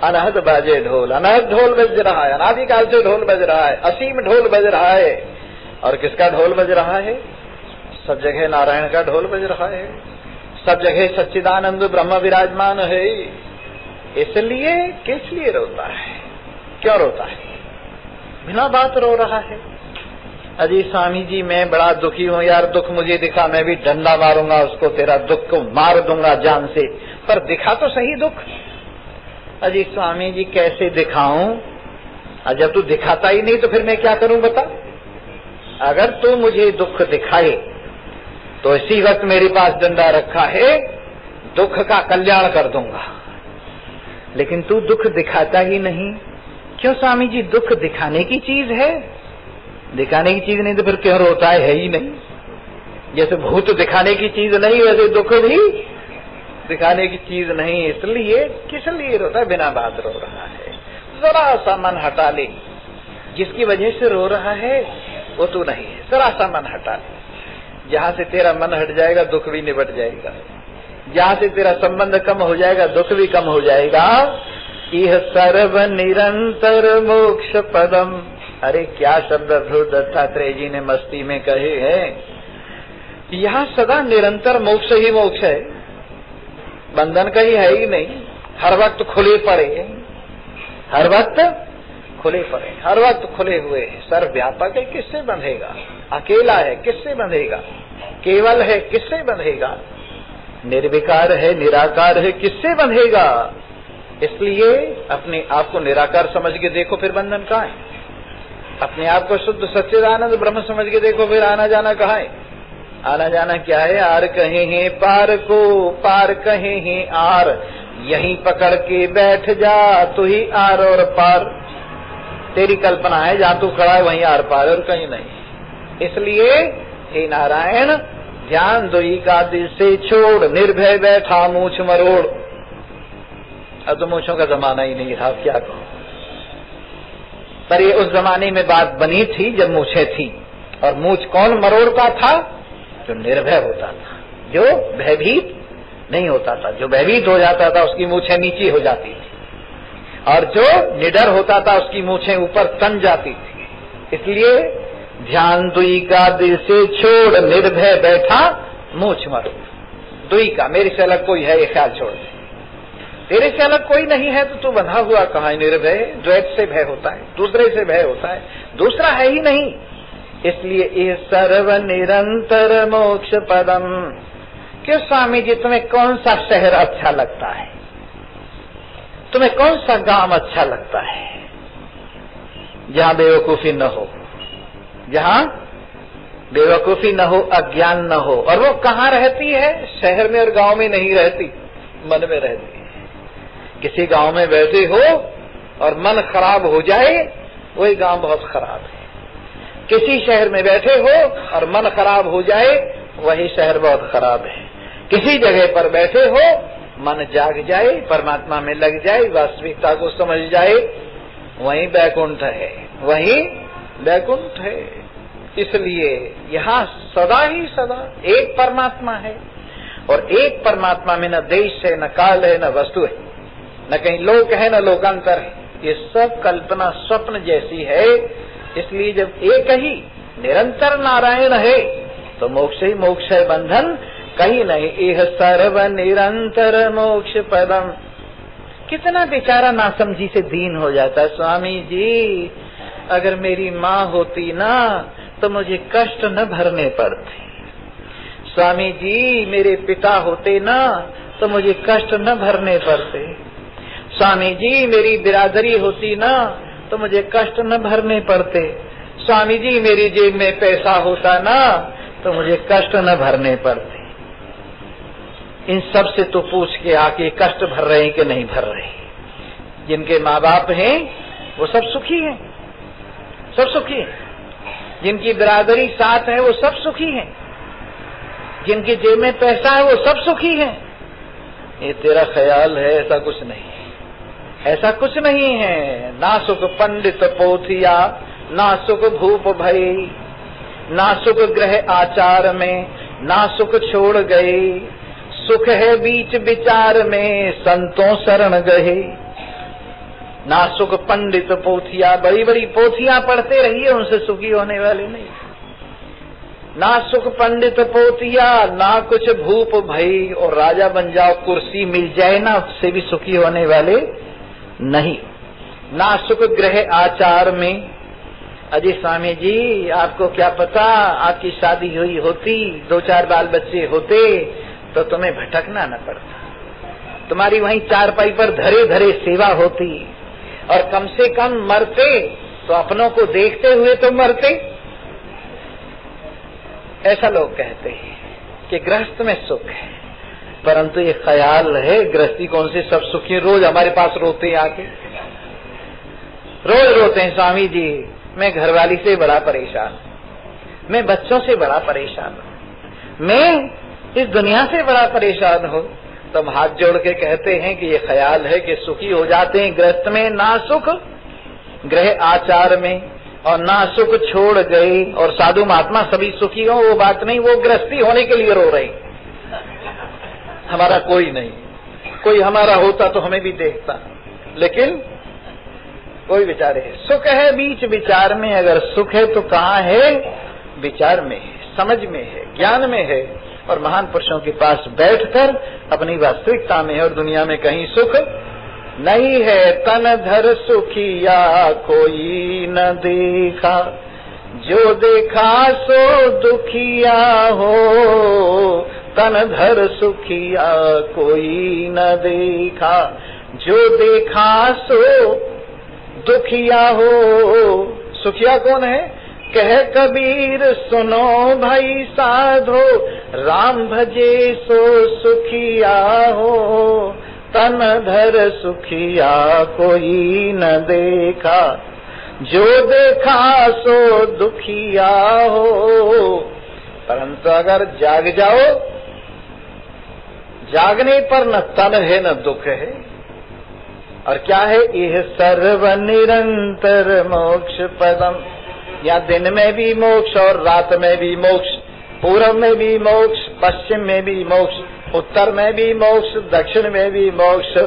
A: अनहद बाजे ढोल। अनहद ढोल बज रहा है, अनादिकाल से ढोल बज रहा है, असीम ढोल बज रहा है। और किसका ढोल बज रहा है? सब जगह नारायण का ढोल बज रहा है, सब जगह सच्चिदानंद ब्रह्म विराजमान है। इसलिए किस लिए रोता है? क्यों रोता है? बिना बात रो रहा है। अजी स्वामी जी, मैं बड़ा दुखी हूँ यार, दुख मुझे दिखा, मैं भी डंडा मारूंगा उसको, तेरा दुख को मार दूंगा जान से। पर दिखा तो सही दुख। अजी स्वामी जी, कैसे दिखाऊं? जब तू दिखाता ही नहीं तो फिर मैं क्या करूं बता? अगर तू मुझे दुख दिखाए तो इसी वक्त मेरे पास डंडा रखा है, दुख का कल्याण कर दूंगा। लेकिन तू दुख दिखाता ही नहीं। क्यों स्वामी जी? दुख दिखाने की चीज है? दिखाने की चीज नहीं तो फिर क्यों रोता है ही नहीं। जैसे भूत दिखाने की चीज नहीं, वैसे दुख भी दिखाने की चीज नहीं। इसलिए किस लिए रोता है? बिना बात रो रहा है। जरा सा मन हटा ले, जिसकी वजह से रो रहा है वो तू नहीं है। जरा सा मन हटा ले, जहाँ से तेरा मन हट जाएगा दुख भी निपट जाएगा। जहाँ से तेरा संबंध कम हो जाएगा दुख भी कम हो जाएगा। यह सर्व निरंतर मोक्ष पदम। अरे क्या शब्द ध्रुव दत्तात्रेय जी ने मस्ती में कहे हैं। यहाँ सदा निरंतर मोक्ष ही मोक्ष है, बंधन कहीं है ही नहीं। हर वक्त खुले पड़े, हर वक्त खुले पड़े, हर वक्त खुले हुए हैं। सर्वव्यापक है, किससे बंधेगा? अकेला है, किससे बंधेगा? केवल है, किससे बंधेगा? निर्विकार है, निराकार है, किससे बंधेगा? इसलिए अपने आप को निराकार समझ के देखो, फिर बंधन कहाँ है? अपने आप को शुद्ध सच्चिदानंद ब्रह्म समझ के देखो, फिर आना जाना कहाँ है? आना जाना क्या है? आर कहे हैं पार को, पार कहे हैं आर, यहीं पकड़ के बैठ जा तो ही आर और पार। तेरी कल्पना है, जहाँ तू खड़ा है वहीं आर पार, और कहीं नहीं। इसलिए हे नारायण, ध्यान दुई का दिल से छोड़, निर्भय बैठा मूछ मरोड़। अब तो मूछों का जमाना ही नहीं था, क्या कहूं। पर ये उस जमाने में बात बनी थी जब मूछें थी। और मूछ कौन मरोड़ता था? जो निर्भय होता था, जो भयभीत नहीं होता था। जो भयभीत हो जाता था उसकी मूछें नीची हो जाती थी, और जो निडर होता था उसकी मूछें ऊपर तन जाती थी। इसलिए ध्यान दुई का दिल से छोड़, निर्भय बैठा मूछ मरोड़। दुई का, मेरे से अलग कोई है ये ख्याल छोड़ दे। तेरे से अलग कोई नहीं है तो तू बंधा हुआ कहाँ है? निर्भय, द्वैत से भय होता है, दूसरे से भय होता है, दूसरा है ही नहीं। इसलिए ये सर्व निरंतर मोक्ष पदम। क्यों स्वामी जी, तुम्हें कौन सा शहर अच्छा लगता है? तुम्हें कौन सा गांव अच्छा लगता है जहां बेवकूफी न हो, जहां बेवकूफी न हो, अज्ञान न हो? और वो कहाँ रहती है? शहर में और गांव में नहीं रहती, मन में रहती है। किसी गांव में बैठे हो और मन खराब हो जाए, वही गांव बहुत खराब है। किसी शहर में बैठे हो और मन खराब हो जाए, वही शहर बहुत खराब है। किसी जगह पर बैठे हो, मन जाग जाए, परमात्मा में लग जाए, वास्तविकता को समझ जाए, वही बैकुंठ है, वही बैकुंठ है। इसलिए यहाँ सदा ही सदा एक परमात्मा है, और एक परमात्मा में न देश है, न काल है, न वस्तु है, न कहीं लोक है, न लोकांतर है। ये सब कल्पना स्वप्न जैसी है। इसलिए जब एक ही निरंतर नारायण है तो मोक्ष ही मोक्ष है, बंधन कहीं नहीं। यह सर्व निरंतर मोक्ष पदम। कितना बेचारा नासमझी से दीन हो जाता है। स्वामी जी, अगर मेरी माँ होती ना तो मुझे कष्ट न भरने पड़ते। स्वामी जी, मेरे पिता होते ना तो मुझे कष्ट न भरने पड़ते। स्वामी जी, मेरी बिरादरी होती ना तो मुझे कष्ट न भरने पड़ते। स्वामी जी, मेरी जेब में पैसा होता ना तो मुझे कष्ट न भरने पड़ते। इन सब से तो पूछ के आके कष्ट भर रहे हैं कि नहीं भर रहे? जिनके माँ बाप हैं वो सब सुखी हैं, सब सुखी हैं। जिनकी बिरादरी साथ है वो सब सुखी हैं। जिनकी जेब में पैसा है वो सब सुखी हैं। ये तेरा ख्याल है, ऐसा कुछ नहीं, ऐसा कुछ नहीं है। ना सुख पंडित पोथिया, ना सुख भूप भई, ना सुख ग्रह आचार में, ना सुख छोड़ गए। सुख है बीच विचार में, संतों शरण गए। ना सुख पंडित पोथिया, बड़ी बड़ी पोथियां पढ़ते रहिए, उनसे सुखी होने वाले नहीं। ना सुख पंडित पोथिया, ना कुछ भूप भई, और राजा बन जाओ, कुर्सी मिल जाए ना, उससे भी सुखी होने वाले नहीं। ना सुख ग्रह आचार में। अजय स्वामी जी, आपको क्या पता, आपकी शादी हुई होती, 2-4 बाल बच्चे होते तो तुम्हें भटकना न पड़ता। तुम्हारी वहीं चारपाई पर धरे धरे सेवा होती, और कम से कम मरते तो अपनों को देखते हुए तो मरते। ऐसा लोग कहते हैं कि गृहस्थ में सुख है, परंतु ये ख्याल है, गृहस्थी कौन से सब सुखी। रोज हमारे पास रोते आके, रोज रोते हैं, स्वामी जी मैं घरवाली से बड़ा परेशान, मैं बच्चों से बड़ा परेशान हूँ, मैं इस दुनिया से बड़ा परेशान हूँ। तब हाथ जोड़ के कहते हैं कि ये ख्याल है कि सुखी हो जाते हैं गृहस्थ में, ना सुख ग्रह आचार में, और ना सुख छोड़ गए। और साधु महात्मा सभी सुखी हो, वो बात नहीं, वो गृहस्थी होने के लिए रो रहे। हमारा कोई नहीं, कोई हमारा होता तो हमें भी देखता, लेकिन कोई बेचारे है। सुख है बीच विचार में, अगर सुख है तो कहाँ है? विचार में है, समझ में है। ज्ञान में है और महान पुरुषों के पास बैठकर अपनी वास्तविकता में है और दुनिया में कहीं सुख नहीं है। तन धर सुखिया कोई न देखा, जो देखा सो दुखिया हो। तन धर सुखिया कोई न देखा, जो देखा सो दुखिया हो। सुखिया कौन है? कह कबीर सुनो भाई साधो, राम भजे सो सुखिया हो। तन धर सुखिया कोई न देखा, जो देखा सो दुखिया हो। परंतु अगर जाग जाओ, जागने पर न तन है न दुख है। और क्या है? यह सर्व निरंतर मोक्ष पदम। या दिन में भी मोक्ष और रात में भी मोक्ष, पूर्व में भी मोक्ष, पश्चिम में भी मोक्ष, उत्तर में भी मोक्ष, दक्षिण में भी मोक्ष,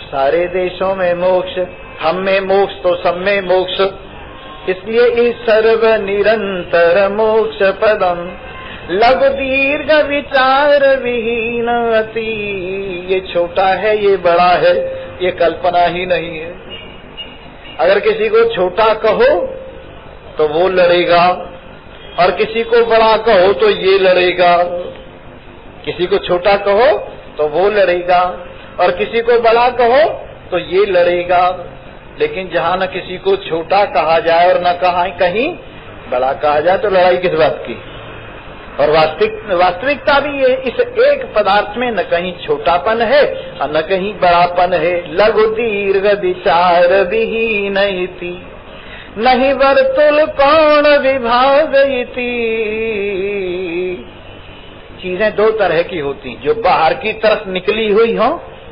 A: सारे देशों में मोक्ष, हम में मोक्ष तो सब में मोक्ष। इसलिए इस सर्व निरंतर मोक्ष पदम लघु दीर्घ विचार विहीन अति। ये छोटा है, ये बड़ा है, ये कल्पना ही नहीं है। अगर किसी को छोटा कहो तो वो लड़ेगा, और किसी को बड़ा कहो तो ये लड़ेगा। किसी को छोटा कहो तो वो लड़ेगा, और किसी को बड़ा कहो तो ये लड़ेगा। लेकिन जहाँ न किसी को छोटा कहा जाए और न कहीं बड़ा कहा जाए तो लड़ाई किस बात की? और वास्तविकता भी ये इस एक पदार्थ में न कहीं छोटापन है और न कहीं बड़ापन है। लघु दीर्घ विचार विहीन इति, नहीं वर्तुल कौन विभाग इति। चीजें दो तरह की होती, जो बाहर की तरफ निकली हुई हो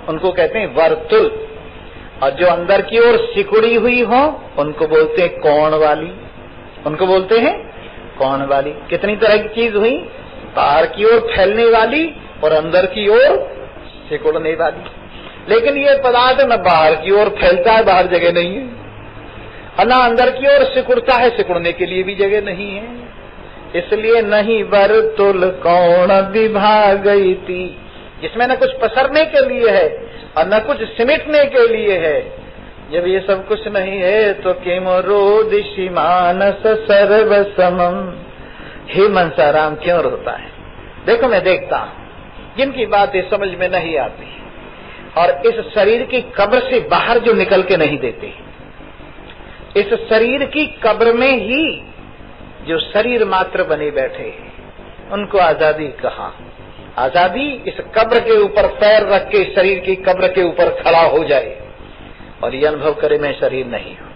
A: उनको कहते हैं वर्तुल, और जो अंदर की ओर सिकुड़ी हुई हो उनको बोलते हैं कोण वाली। उनको बोलते हैं कोण वाली। कितनी तरह की चीज हुई? बाहर की ओर फैलने वाली और अंदर की ओर सिकुड़ने वाली। लेकिन ये पदार्थ न बाहर की ओर फैलता है, बाहर जगह नहीं है, और न अंदर की ओर सिकुड़ता है, सिकुड़ने के लिए भी जगह नहीं है। इसलिए नहीं वर्तुल कौन विभाग इति, जिसमें न कुछ पसरने के लिए है और न कुछ सिमटने के लिए है। जब ये सब कुछ नहीं है तो किम रोदिषि मानस सर्व समम। हे मनसाराम क्यों रोता है? देखो मैं देखता हूं जिनकी बातें समझ में नहीं आती और इस शरीर की कब्र से बाहर जो निकल के नहीं देते, इस शरीर की कब्र में ही जो शरीर मात्र बने बैठे हैं, उनको आजादी कहाँ? आजादी इस कब्र के ऊपर पैर रख के शरीर की कब्र के ऊपर खड़ा हो जाए और ये अनुभव करे मैं शरीर नहीं हूं,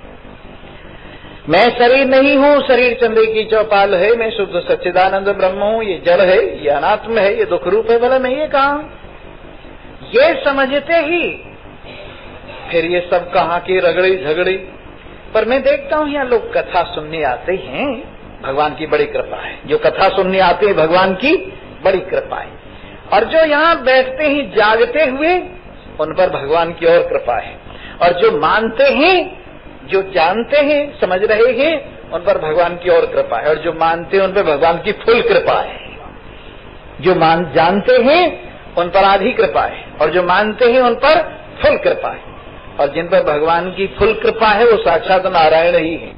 A: मैं शरीर नहीं हूं, शरीर चंद्र की चौपाल है, मैं शुद्ध सच्चिदानंद ब्रह्म हूं, ये जड़ है, ये अनात्म है, ये दुख रूप है। भला मैं ये कहा? ये समझते ही फिर ये सब कहाँ की रगड़ी झगड़ी। पर मैं देखता हूं यहाँ लोग कथा सुनने आते हैं, भगवान की बड़ी कृपा है। जो कथा सुनने आते हैं भगवान की बड़ी कृपा है, और जो यहाँ बैठते ही जागते हुए उन पर भगवान की और कृपा है, और जो मानते हैं, जो जानते हैं, समझ रहे हैं, उन पर भगवान की और कृपा है, और जो मानते हैं उन पर भगवान की फुल कृपा है। जो जानते हैं उन पर आधी कृपा है, और जो मानते हैं उन पर फुल कृपा है, और जिन पर भगवान की फुल कृपा है वो साक्षात नारायण ही है।